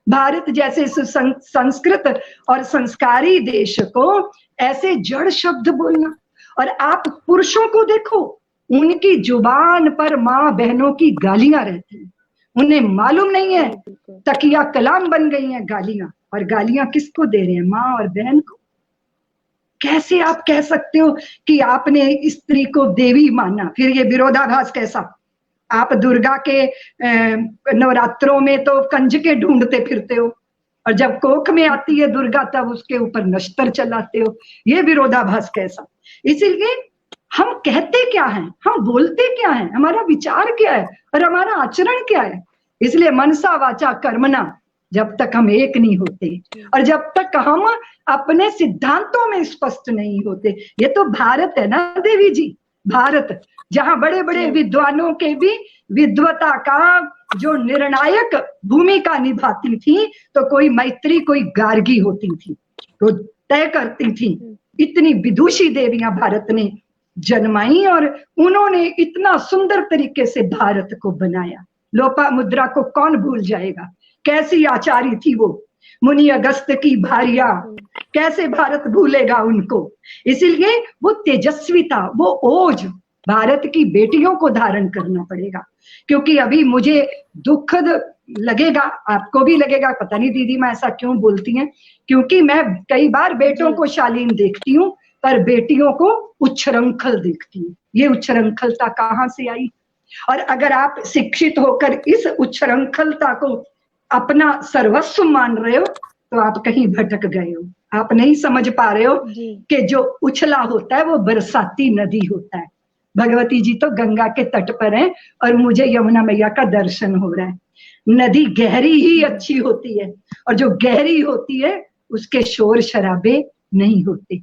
भारत जैसे संस्कृत और संस्कारी देश को ऐसे जड़ शब्द बोलना। और आप पुरुषों को देखो, उनकी जुबान पर माँ बहनों की गालियां रहती हैं, उन्हें मालूम नहीं है तकिया कलाम बन गई हैं गालियां। और गालियां किसको दे रहे हैं? माँ और बहन को। कैसे आप कह सकते हो कि आपने स्त्री को देवी माना? फिर ये विरोधाभास कैसा? आप दुर्गा के नवरात्रों में तो कंजके ढूंढते फिरते हो, और जब कोख में आती है दुर्गा तब उसके ऊपर नश्तर चलाते हो। ये विरोधाभास कैसा? इसीलिए हम कहते क्या हैं, हम बोलते क्या हैं, हमारा विचार क्या है और हमारा आचरण क्या है। इसलिए मनसा वाचा कर्मणा, जब तक हम एक नहीं होते और जब तक हम अपने सिद्धांतों में स्पष्ट नहीं होते। ये तो भारत है ना देवी जी, भारत जहां बड़े बड़े विद्वानों के भी विद्वता का जो निर्णायक भूमिका निभाती थी, तो कोई मैत्री कोई गार्गी होती थी, तो तय करती थी। इतनी विदुषी देवियां भारत ने जन्माई और उन्होंने इतना सुंदर तरीके से भारत को बनाया। लोपामुद्रा को कौन भूल जाएगा? कैसी आचार्य थी वो, मुनि अगस्त की भारिया, कैसे भारत भूलेगा उनको। इसीलिए वो तेजस्विता, वो ओज भारत की बेटियों को धारण करना पड़ेगा। क्योंकि अभी मुझे दुखद लगेगा, आपको भी लगेगा, पता नहीं दीदी मैं ऐसा क्यों बोलती हैं, क्योंकि मैं कई बार बेटों को शालीन देखती हूँ पर बेटियों को उच्छृंखल देखती हूँ। ये उच्छृंखलता कहाँ से आई? और अगर आप शिक्षित होकर इस उच्छृंखलता को अपना सर्वस्व मान रहे हो तो आप कहीं भटक गए हो। आप नहीं समझ पा रहे हो कि जो उछला होता है वो बरसाती नदी होता है। भगवती जी तो गंगा के तट पर हैं और मुझे यमुना मैया का दर्शन हो रहा है। नदी गहरी ही अच्छी होती है और जो गहरी होती है उसके शोर शराबे नहीं होते।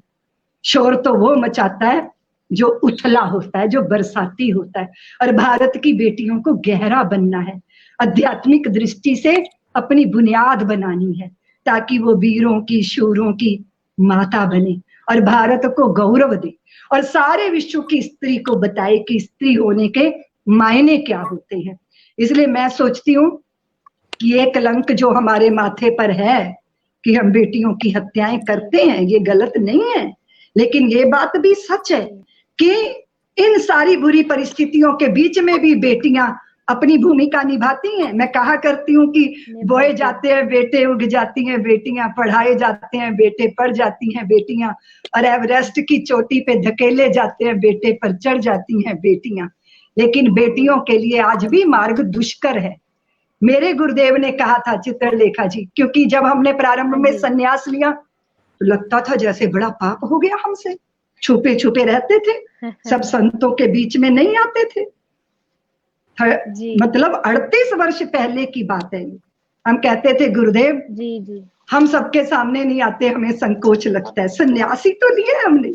शोर तो वो मचाता है जो उथला होता है, जो बरसाती होता है। और भारत की बेटियों को गहरा बनना है, आध्यात्मिक दृष्टि से अपनी बुनियाद बनानी है ताकि वो वीरों की, शूरों की माता बने और भारत को गौरव दे और सारे विश्व की स्त्री को बताए कि स्त्री होने के मायने क्या होते हैं। इसलिए मैं सोचती हूँ कि ये कलंक जो हमारे माथे पर है कि हम बेटियों की हत्याएं करते हैं, ये गलत नहीं है, लेकिन ये बात भी सच है कि इन सारी बुरी परिस्थितियों के बीच में भी बेटियां अपनी भूमिका निभाती हैं। मैं कहा करती हूँ कि बोए जाते हैं बेटे, उग जाती हैं बेटियां, पढ़ाए जाते हैं बेटे, पढ़ जाती हैं बेटियां, और एवरेस्ट की चोटी पे धकेले जाते हैं बेटे, पर चढ़ जाती हैं बेटियां। लेकिन बेटियों के लिए आज भी मार्ग दुष्कर है। मेरे गुरुदेव ने कहा था, चित्रलेखा जी, क्योंकि जब हमने प्रारंभ में संन्यास लिया तो लगता था जैसे बड़ा पाप हो गया हमसे, छुपे छुपे रहते थे, सब संतों के बीच में नहीं आते थे। मतलब 38 वर्ष पहले की बात है। हम कहते थे गुरुदेव जी हम सबके सामने नहीं आते, हमें संकोच लगता है, सन्यासी तो लिए हमने।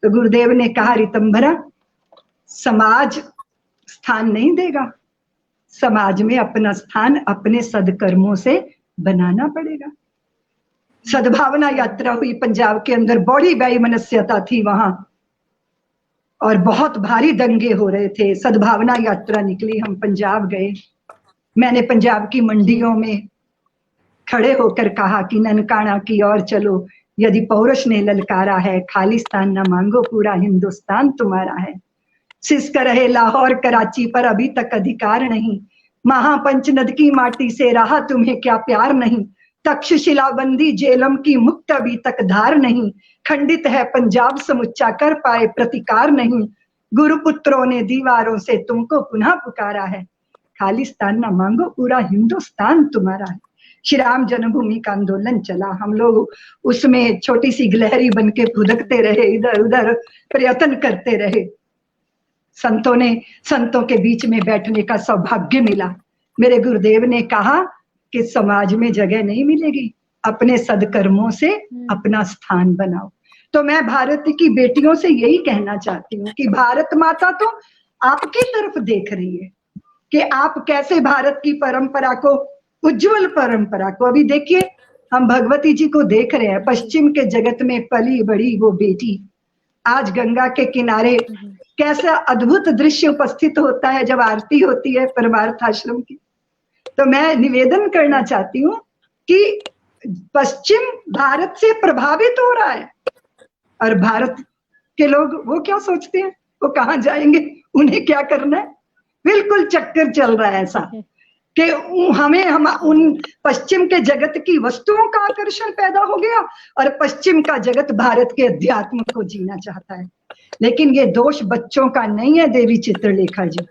तो गुरुदेव ने कहा, रितंभरा समाज स्थान नहीं देगा, समाज में अपना स्थान अपने सदकर्मों से बनाना पड़ेगा। सद्भावना यात्रा हुई पंजाब के अंदर, बड़ी वैमनस्यता थी वहां और बहुत भारी दंगे हो रहे थे। सद्भावना यात्रा निकली, हम पंजाब गए। मैंने पंजाब की मंडियों में खड़े होकर कहा कि ननकाना की ओर चलो, यदि पौरुष ने ललकारा है, खालिस्तान ना मांगो, पूरा हिंदुस्तान तुम्हारा है। सिसक रहे लाहौर कराची पर अभी तक अधिकार नहीं, महापंचनद की माटी से रहा तुम्हें क्या प्यार नहीं, तक्षशिला बंदी जेलम की मुक्त अभी तक धार नहीं, खंडित है पंजाब समुच्चा कर पाए प्रतिकार नहीं, गुरुपुत्रों ने दीवारों से तुमको पुनः पुकारा है, खालिस्तान ना मांगो, पूरा हिंदुस्तान तुम्हारा है। श्री राम जन्मभूमि का आंदोलन चला, हम लोग उसमें छोटी सी गिलहरी बन के फुदकते रहे, इधर उधर प्रयत्न करते रहे। संतों के बीच में बैठने का सौभाग्य मिला। मेरे गुरुदेव ने कहा कि समाज में जगह नहीं मिलेगी, अपने सदकर्मों से अपना स्थान बनाओ। तो मैं भारत की बेटियों से यही कहना चाहती हूँ कि भारत माता तो आपकी तरफ देख रही है कि आप कैसे भारत की परंपरा को, उज्जवल परंपरा को, अभी देखिए हम भगवती जी को देख रहे हैं, पश्चिम के जगत में पली बड़ी वो बेटी आज गंगा के किनारे, कैसा अद्भुत दृश्य उपस्थित होता है जब आरती होती है परमार्थ आश्रम की। तो मैं निवेदन करना चाहती हूँ कि पश्चिम भारत से प्रभावित हो रहा है और भारत के लोग वो क्या सोचते हैं, वो कहाँ जाएंगे, उन्हें क्या करना है। बिल्कुल चक्कर चल रहा है ऐसा कि हम उन पश्चिम के जगत की वस्तुओं का आकर्षण पैदा हो गया और पश्चिम का जगत भारत के अध्यात्म को जीना चाहता है। लेकिन ये दोष बच्चों का नहीं है देवी चित्रलेखा जी,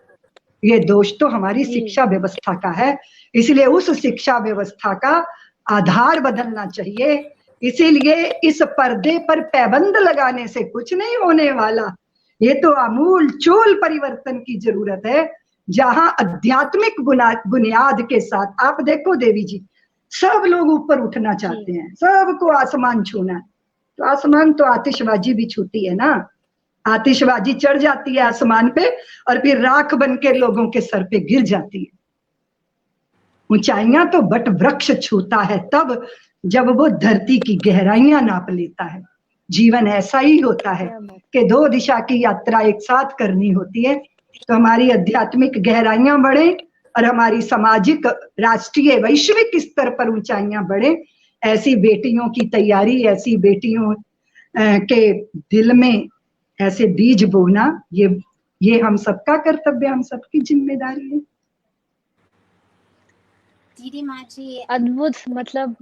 ये दोष तो हमारी शिक्षा व्यवस्था का है। इसलिए उस शिक्षा व्यवस्था का आधार बदलना चाहिए। इसीलिए इस पर्दे पर पैबंद लगाने से कुछ नहीं होने वाला, ये तो आमूल चूल परिवर्तन की जरूरत है, जहां आध्यात्मिक बुनियाद के साथ। आप देखो देवी जी, सब लोग ऊपर उठना चाहते हैं, सबको आसमान छूना है, तो आसमान तो आतिशबाजी भी छूती है ना, आतिशबाजी चढ़ जाती है आसमान पे और फिर राख बन के लोगों के सर पे गिर जाती है। ऊंचाइयां तो बट वृक्ष छूता है तब जब वो धरती की गहराइयां नाप लेता है। जीवन ऐसा ही होता है कि दो दिशा की यात्रा एक साथ करनी होती है, तो हमारी आध्यात्मिक गहराइयां बढ़े और हमारी सामाजिक, राष्ट्रीय, वैश्विक स्तर पर ऊंचाइयां बढ़े। ऐसी बेटियों की तैयारी, ऐसी बेटियों के दिल में ऐसे बीज बोना, ये ये हम सबका कर्तव्य, हम सबकी जिम्मेदारी है। दीदी माँ जी अद्भुत, मतलब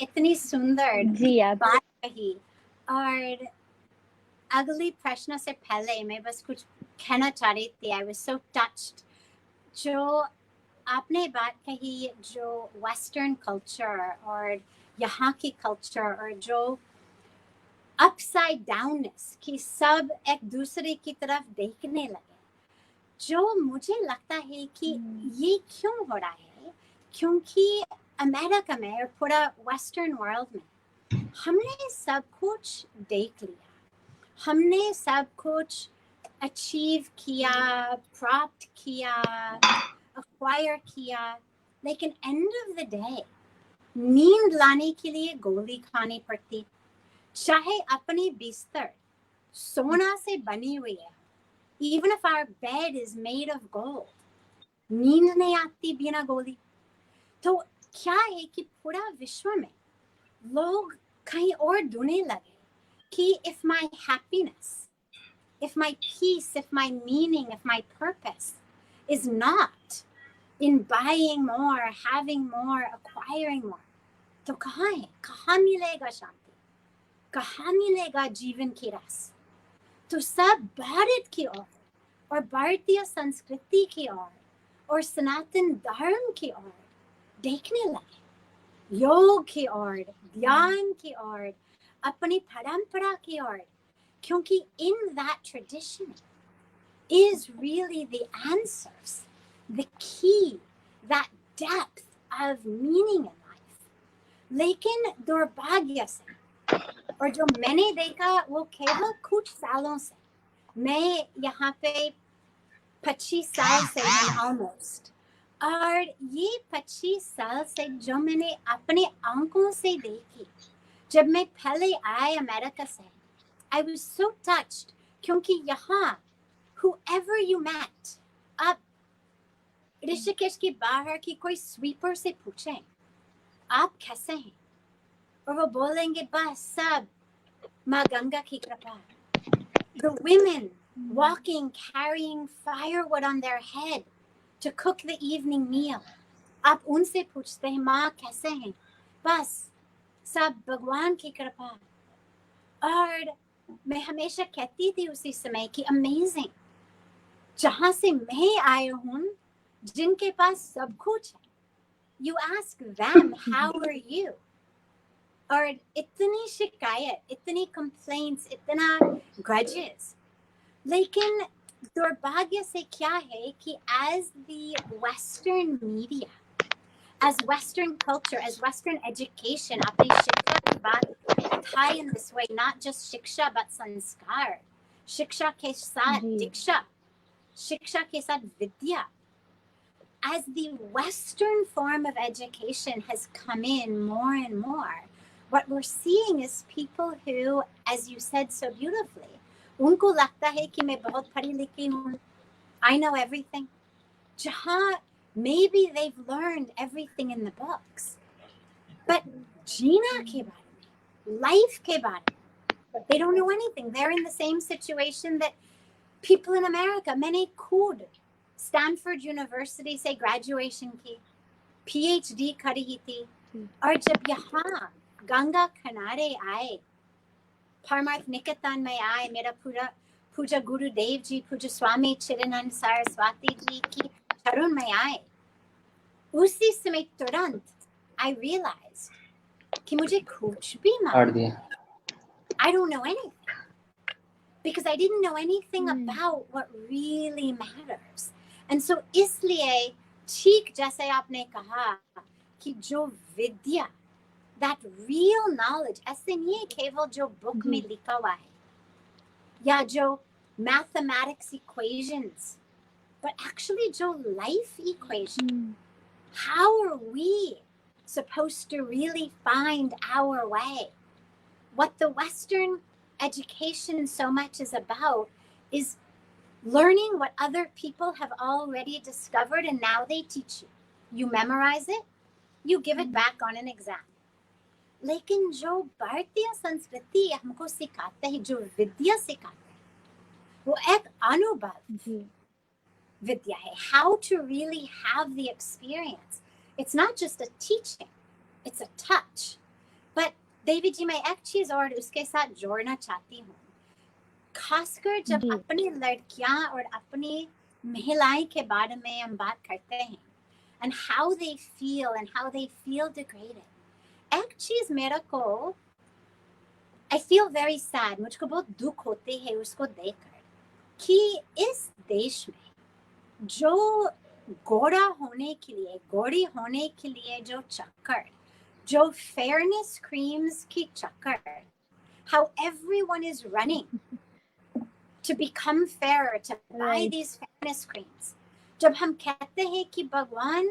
इतनी सुंदर जी आप बात कही। और अगली प्रश्न से पहले मैं बस कुछ कहना चाह रही थी। आई वाज सो टच्ड जो आपने बात कही, जो वेस्टर्न कल्चर और यहाँ की कल्चर और जो अपसाइड डाउननेस कि सब एक दूसरे की तरफ देखने लगे, जो मुझे लगता है कि ये क्यों हो रहा है, क्योंकि अमेरिका में और पूरा वेस्टर्न वर्ल्ड में हमने सब कुछ देख लिया, हमने सब कुछ अचीव किया, प्राप्त किया, अक्वायर किया, लेकिन एंड ऑफ द डे नींद लाने के लिए गोली खानी पड़ती, चाहे अपनी बिस्तर सोना से बनी हुई है, even if our bed is made of gold, नींद नहीं आती बिना गोली। तो क्या है कि पूरा विश्व में लोग कहीं और ढूंढने लगे कि if my happiness, if my peace, if my meaning, if my purpose is not in buying more, having more, acquiring more, तो कहाँ है, कहाँ मिलेगा शांति, कहाँ मिलेगा जीवन की रस? तो सब भारत की ओर और भारतीय संस्कृति की ओर और सनातन धर्म की ओर देखने लगे, योग की ओर, ध्यान की ओर, अपनी परंपरा की ओर, क्योंकि in that tradition is really the answers, the key, that depth of meaning in life. लेकिन दुर्भाग्य से, और जो मैंने देखा वो केवल कुछ सालों से, मैं यहाँ पे 25 साल से हूँ ऑलमोस्ट, और ये 25 साल से जो मैंने अपने आंखों से देखी, जब मैं पहले आई अमेरिका से, I was so touched, क्योंकि यहाँ whoever you met, आप ऋषिकेश के बाहर की कोई स्वीपर से पूछें आप कैसे हैं, और वो बोलेंगे बस सब माँ गंगा की कृपा। The women walking, carrying firewood on their head to cook the evening meal, आप उनसे पूछते हैं माँ कैसे हैं, बस सब भगवान की कृपा। और मैं हमेशा कहती थी उसी समय कि अमेजिंग, जहाँ से मैं आई हूँ, जिनके पास सब कुछ है, you ask them how are you, और इतनी शिकायत, इतनी complaints, इतना grudges, लेकिन दुर्भाग्य से क्या है कि as the Western media, as Western culture, as Western education, अपनी शिक्षा की बात tie in this way, not just शिक्षा but संस्कार, शिक्षा के साथ दीक्षा, शिक्षा के साथ विद्या, as the Western form of education has come in more and more, what we're seeing is people who, as you said so beautifully, उनको लगता है कि मैं बहुत पढ़ी लिखी हूँ, I know everything, जहाँ maybe they've learned everything in the books, but जीना के बारे में, life के बारे में, they don't know anything. They're in the same situation that people in America, मैंने खुद Stanford University से graduation की, PhD करी थी, और जब यहाँ गंगा किनारे आए, परमार्थ निकेतन में आए, मेरा पूजा गुरुदेव जी, पूजा स्वामी चिदानंद सरस्वती जी की चरण में आए, उसी समय तुरंत I realized कि मुझे कुछ भी मालूम, I don't know anything, because I didn't know anything about what really matters. And so इसलिए ठीक जैसे आपने कहा कि जो विद्या, that real knowledge, ऐसे नहीं है केवल जो बुक में लिखा हुआ है, या जो mathematics equations, but actually जो life equation. How are we supposed to really find our way? What the Western education so much is about is learning what other people have already discovered, and now they teach you. You memorize it, you give it back on an exam. लेकिन जो भारतीय संस्कृति हमको सिखाते हैं, जो विद्या सिखाते हैं, वो एक अनुभव जी vidya hai. How to really have the experience. It's not just a teaching, it's a touch. But देवी जी, मैं एक चीज और उसके साथ जोड़ना चाहती हूँ, खासकर जब जी अपनी लड़कियां और अपनी महिलाएं के बारे में हम बात करते हैं, and how they feel degraded. एक चीज मेरे को, I feel very sad, मुझको बहुत दुख होते है उसको देखकर कि इस देश में जो गोरा होने के लिए, गोरी होने के लिए जो चक्कर, जो फेयरनेस क्रीम्स की चक्कर, how everyone is running to become fairer, to buy Right. these fairness creams. जब हम कहते हैं कि भगवान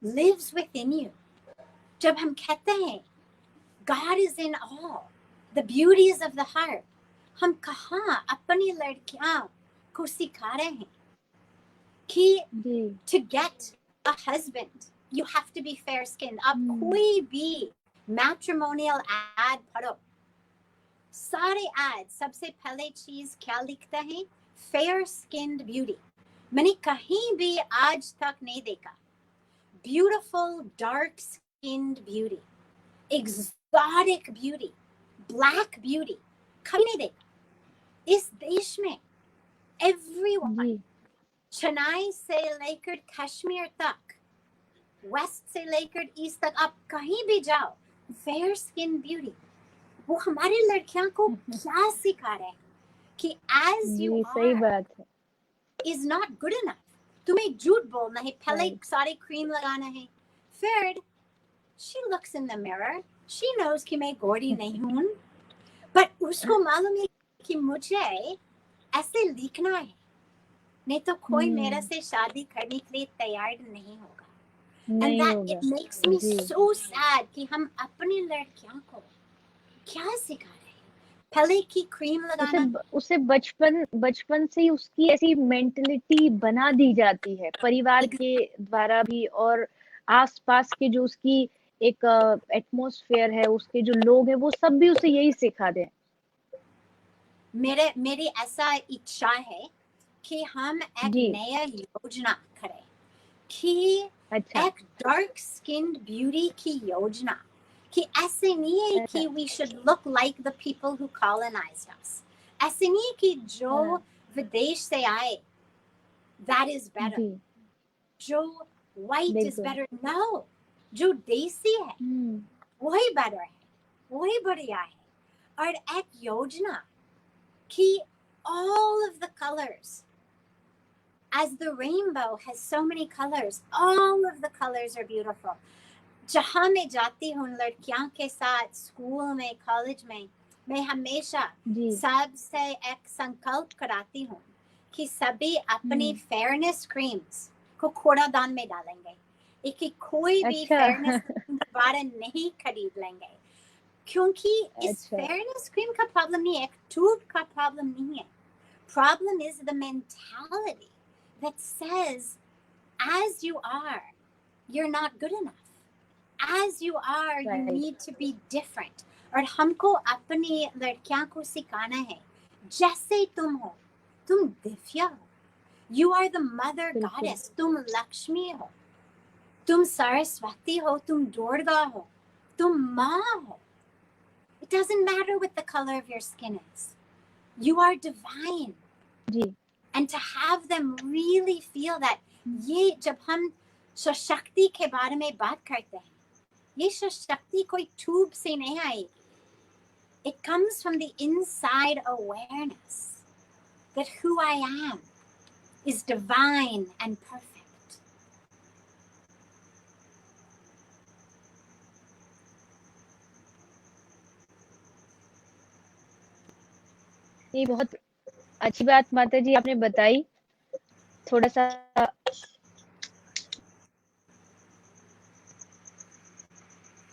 lives within you, जब हम कहते हैं God is in all, the beauties of the heart, हम कहाँ अपनी लड़कियां को सिखा रहे हैं कि जी to get a husband you have to be fair skinned. आप कोई भी matrimonial ad पढ़ो, सारे ad सबसे पहले चीज क्या लिखता है? fair skinned beauty. मैंने कहीं भी आज तक नहीं देखा beautiful dark skinned beauty, exotic beauty, black beauty, कभी नहीं देखा इस देश में. everyone, जी चेन्नई से लेकर कश्मीर तक, वेस्ट से लेकर ईस्ट तक, आप कहीं भी जाओ, फेयर स्किन ब्यूटी. वो हमारी लड़कियां को क्या सिखा रहे हैं कि एज जी यू सही आर बात है. Is not good enough. तुम्हें झूठ बोलना है, पहले Right. सारे क्रीम लगाना है, फिर she looks in the mirror, she knows कि मैं गोरी नहीं हूं, बट उसको मालूम है कि मुझे ऐसे लिखना है, नहीं तो कोई मेरे से शादी करने के लिए तैयार नहीं होगा. And नहीं that होगा. it makes me ji so sad कि हम अपनी लड़कियों को क्या सिखा रहे हैं? पहले की क्रीम लगाना, उसे बचपन से ही उसकी ऐसी मेंटलिटी बना दी जाती है परिवार के द्वारा भी, और आसपास के जो उसकी एक एटमॉस्फेयर है, उसके जो लोग हैं, वो सब भी उसे यही सिखा दें. मेरी ऐसा इच्छा है कि हम एक जी नया योजना करें कि अच्छा एक डार्क स्किन्ड ब्यूटी की योजना, कि ऐसे नहीं है कि we should look like the people who colonized us. ऐसे नहीं कि जो विदेश से आए that is better, जी जो white is बिल्कुल. better. No, जो देसी है वही better है, वही बढ़िया है. और एक योजना कि all of the colors, as the rainbow has so many colors, all of the colors are beautiful. जहाँ मैं जाती हूँ लड़कियां के साथ, स्कूल में, कॉलेज में, मैं हमेशा जी सबसे एक संकल्प कराती हूँ कि सभी अपनी फेयरनेस क्रीम्स को कूड़ादान में डालेंगे, एक कोई भी अच्छा. फेयरनेस क्रीम दोबारा नहीं खरीद लेंगे, क्योंकि इस अच्छा. फेयरनेस क्रीम का प्रॉब्लम नहीं है, एक ट्यूब का प्रॉब्लम नहीं है. Problem is the mentality that says, as you are, you're not good enough. As you are, you Right. need to be different. और हमको अपनी लड़कियां को सिखाना है, जैसे तुम हो, तुम दिव्या हो. You are the mother बिल्कुल. goddess. तुम लक्ष्मी हो, तुम सरस्वती हो, तुम दुर्गा हो, तुम माँ हो. It doesn't matter what the color of your skin is. You are divine. Ji And to have them really feel that, ये जब हम सशक्ति के बारे में बात करते हैं, ये सशक्ति कोई ट्यूब से नहीं आएगी. It comes from the inside awareness that who I am is divine and perfect. ये बहुत अच्छी बात माता जी आपने बताई. थोड़ा सा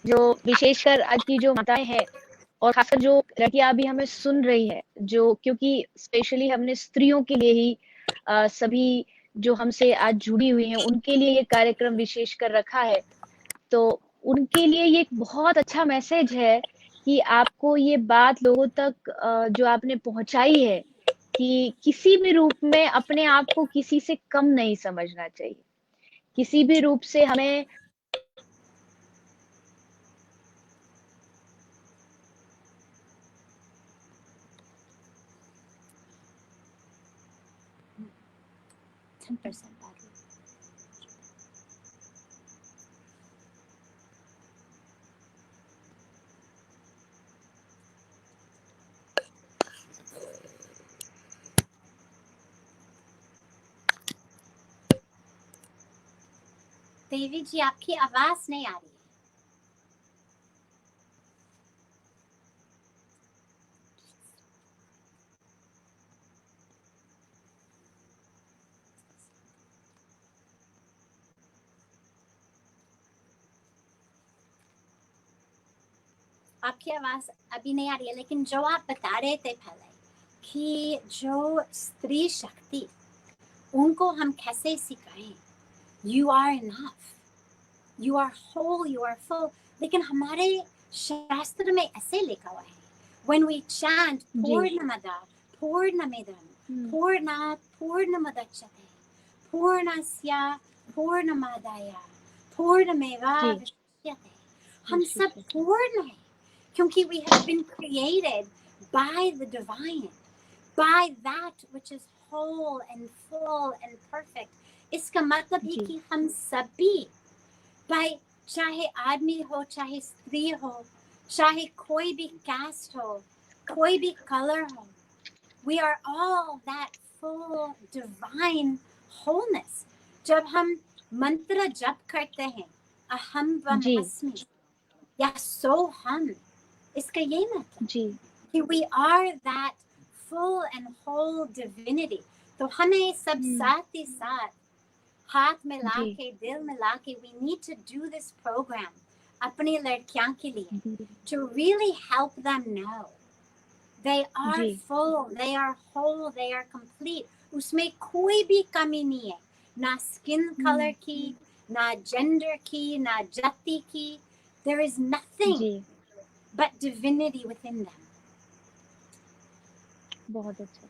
जो विशेषकर आज की जो माताएं हैं, और खासकर जो लड़कियां अभी हमें सुन रही है, जो क्योंकि स्पेशली हमने स्त्रियों के लिए ही सभी जो हमसे आज जुड़ी हुई हैं, उनके लिए ये कार्यक्रम विशेष कर रखा है. तो उनके लिए ये एक बहुत अच्छा मैसेज है कि आपको ये बात लोगों तक जो आपने पहुंचाई है, कि किसी भी रूप में अपने आप को किसी से कम नहीं समझना चाहिए। किसी भी रूप से हमें देवी जी आपकी आवाज नहीं आ रही है। आपकी आवाज अभी नहीं आ रही है, लेकिन जो आप बता रहे थे पहले कि जो स्त्री शक्ति उनको हम कैसे सिखाएं, you are enough, you are whole, you are full. लेकिन हमारे शास्त्र में ऐसे लिखा हुआ है, when we chant पूर्णमदा पूर्णमिदं पूर्णात् पूर्णमुदच्यते पूर्णस्य पूर्णमादाय पूर्णमेवावशिष्यते, हम सब पूर्ण हैं क्योंकि we have been created by the divine, by that which is whole and full and perfect. इसका मतलब है कि हम सभी, भाई चाहे आदमी हो चाहे स्त्री हो, चाहे कोई भी कास्ट हो, कोई भी कलर हो, we are all that full divine wholeness. जब हम मंत्र जप करते हैं अहम ब्रह्मास्मि या सोहम, इसका ये मतलब कि we are that full and whole divinity. तो हमें सब साथ ही साथ हाथ मिला के दिल मिला के we need to do this program अपनी लड़कियां के लिए, to really help them know they are full, they are whole, they are complete. उसमें कोई भी कमी नहीं है, ना स्किन कलर की, ना जेंडर की, ना जाति की. There is nothing but divinity within them. बहुत अच्छा,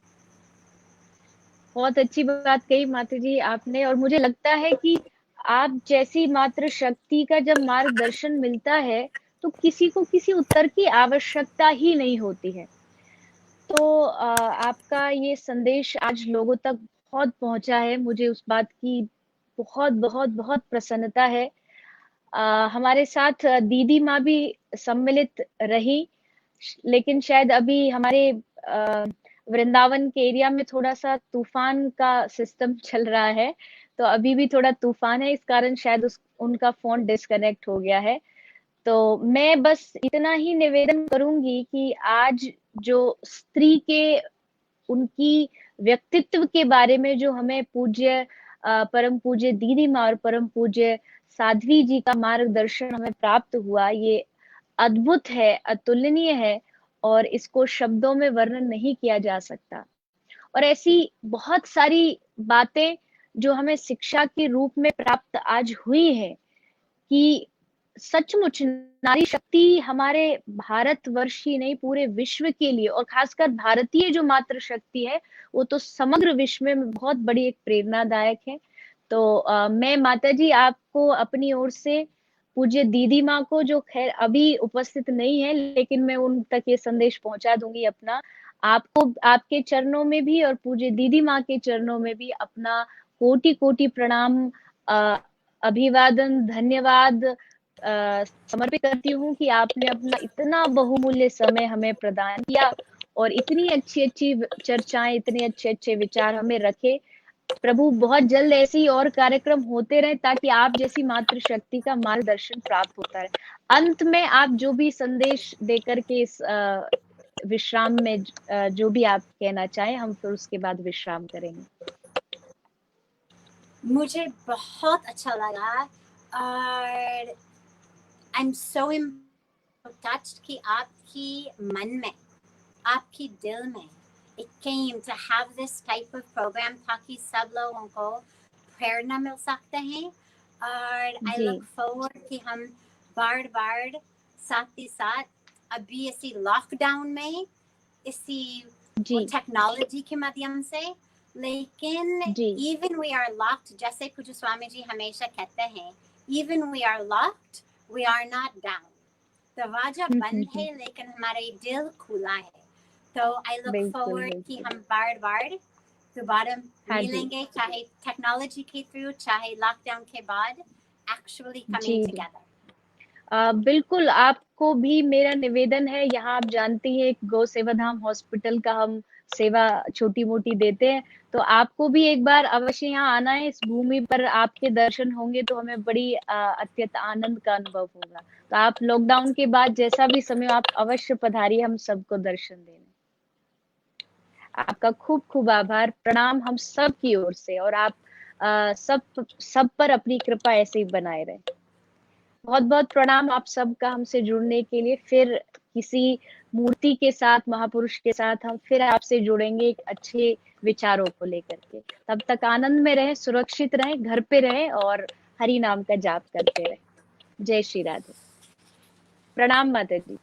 बहुत अच्छी बात कही माता जी आपने। और मुझे लगता है कि आप जैसी मातृ शक्ति का जब मार्गदर्शन मिलता है तो किसी को किसी उत्तर की आवश्यकता ही नहीं होती है। तो आपका ये संदेश आज लोगों तक बहुत पहुंचा है, मुझे उस बात की बहुत बहुत बहुत प्रसन्नता है। हमारे साथ दीदी माँ भी सम्मिलित रही, लेकिन शायद अभी हमारे वृंदावन के एरिया में थोड़ा सा तूफान का सिस्टम चल रहा है, तो अभी भी थोड़ा तूफान है, इस कारण शायद उनका फोन डिस्कनेक्ट हो गया है। तो मैं बस इतना ही निवेदन करूंगी कि आज जो स्त्री के उनकी व्यक्तित्व के बारे में जो हमें पूज्य परम पूज्य दीदी माँ और परम पूज्य साध्वी जी का मार्गदर्शन हमें प्राप्त हुआ, ये अद्भुत है, अतुलनीय है और इसको शब्दों में वर्णन नहीं किया जा सकता। और ऐसी बहुत सारी बातें जो हमें शिक्षा के रूप में प्राप्त आज हुई है कि सचमुच नारी शक्ति हमारे भारतवर्ष ही नहीं पूरे विश्व के लिए, और खासकर भारतीय जो मातृ शक्ति है वो तो समग्र विश्व में बहुत बड़ी एक प्रेरणादायक है। तो मैं माता जी आपको अपनी ओर से पूज्य दीदी माँ को, जो खैर अभी उपस्थित नहीं है लेकिन मैं उन तक ये संदेश पहुंचा दूंगी अपना, आपको आपके चरणों में भी और पूज्य दीदी माँ के चरणों में भी अपना कोटि कोटि प्रणाम, अभिवादन, धन्यवाद समर्पित करती हूँ कि आपने अपना इतना बहुमूल्य समय हमें प्रदान किया और इतनी अच्छी अच्छी चर्चाएं, इतने अच्छे अच्छे विचार हमें रखे। प्रभु बहुत जल्द ऐसे ही और कार्यक्रम होते रहे ताकि आप जैसी मातृशक्ति का मार्गदर्शन प्राप्त होता रहे। अंत में आप जो भी संदेश देकर के इस विश्राम में जो भी आप कहना चाहें, हम फिर उसके बाद विश्राम करेंगे। मुझे बहुत अच्छा लगा और आई एम सो टच्ड कि आपकी मन में, आपकी दिल में it came to have this type of program ताकि सब लोगों को प्रेरणा मिल सकते हैं। और I look forward कि हम बार बार साथ ही साथ अभी इसी लॉकडाउन में, इसी वो टेक्नोलॉजी के माध्यम से, लेकिन इवन वी आर लॉक्ड, जैसे पूज्य स्वामी जी हमेशा कहते हैं, even we are locked we are not down. दरवाजा बंद है लेकिन हमारे दिल खुला है। तो आई लुक फॉरवर्ड कि हम बार बार दोबारा मिलेंगे, चाहे टेक्नोलॉजी के थ्रू, चाहे लॉकडाउन के बाद, एक्चुअली कमिंग टुगेदर। बिल्कुल, आपको भी मेरा निवेदन है, यहाँ आप जानती हैं गौ सेवा धाम हॉस्पिटल का हम सेवा छोटी मोटी देते हैं, तो आपको भी एक बार अवश्य यहाँ आना है। इस भूमि पर आपके दर्शन होंगे तो हमें बड़ी अत्यंत आनंद का अनुभव होगा। तो आप लॉकडाउन के बाद जैसा भी समय आप अवश्य पधारिए हम सबको दर्शन देने। आपका खूब खूब आभार, प्रणाम हम सब की ओर से, और आप सब पर अपनी कृपा ऐसे ही बनाए रहे। बहुत बहुत प्रणाम आप सबका हमसे जुड़ने के लिए। फिर किसी मूर्ति के साथ, महापुरुष के साथ हम फिर आपसे जुड़ेंगे एक अच्छे विचारों को लेकर के। तब तक आनंद में रहें, सुरक्षित रहें, घर पे रहें और हरि नाम का जाप करते रहें। जय श्री राधे। प्रणाम माता जी।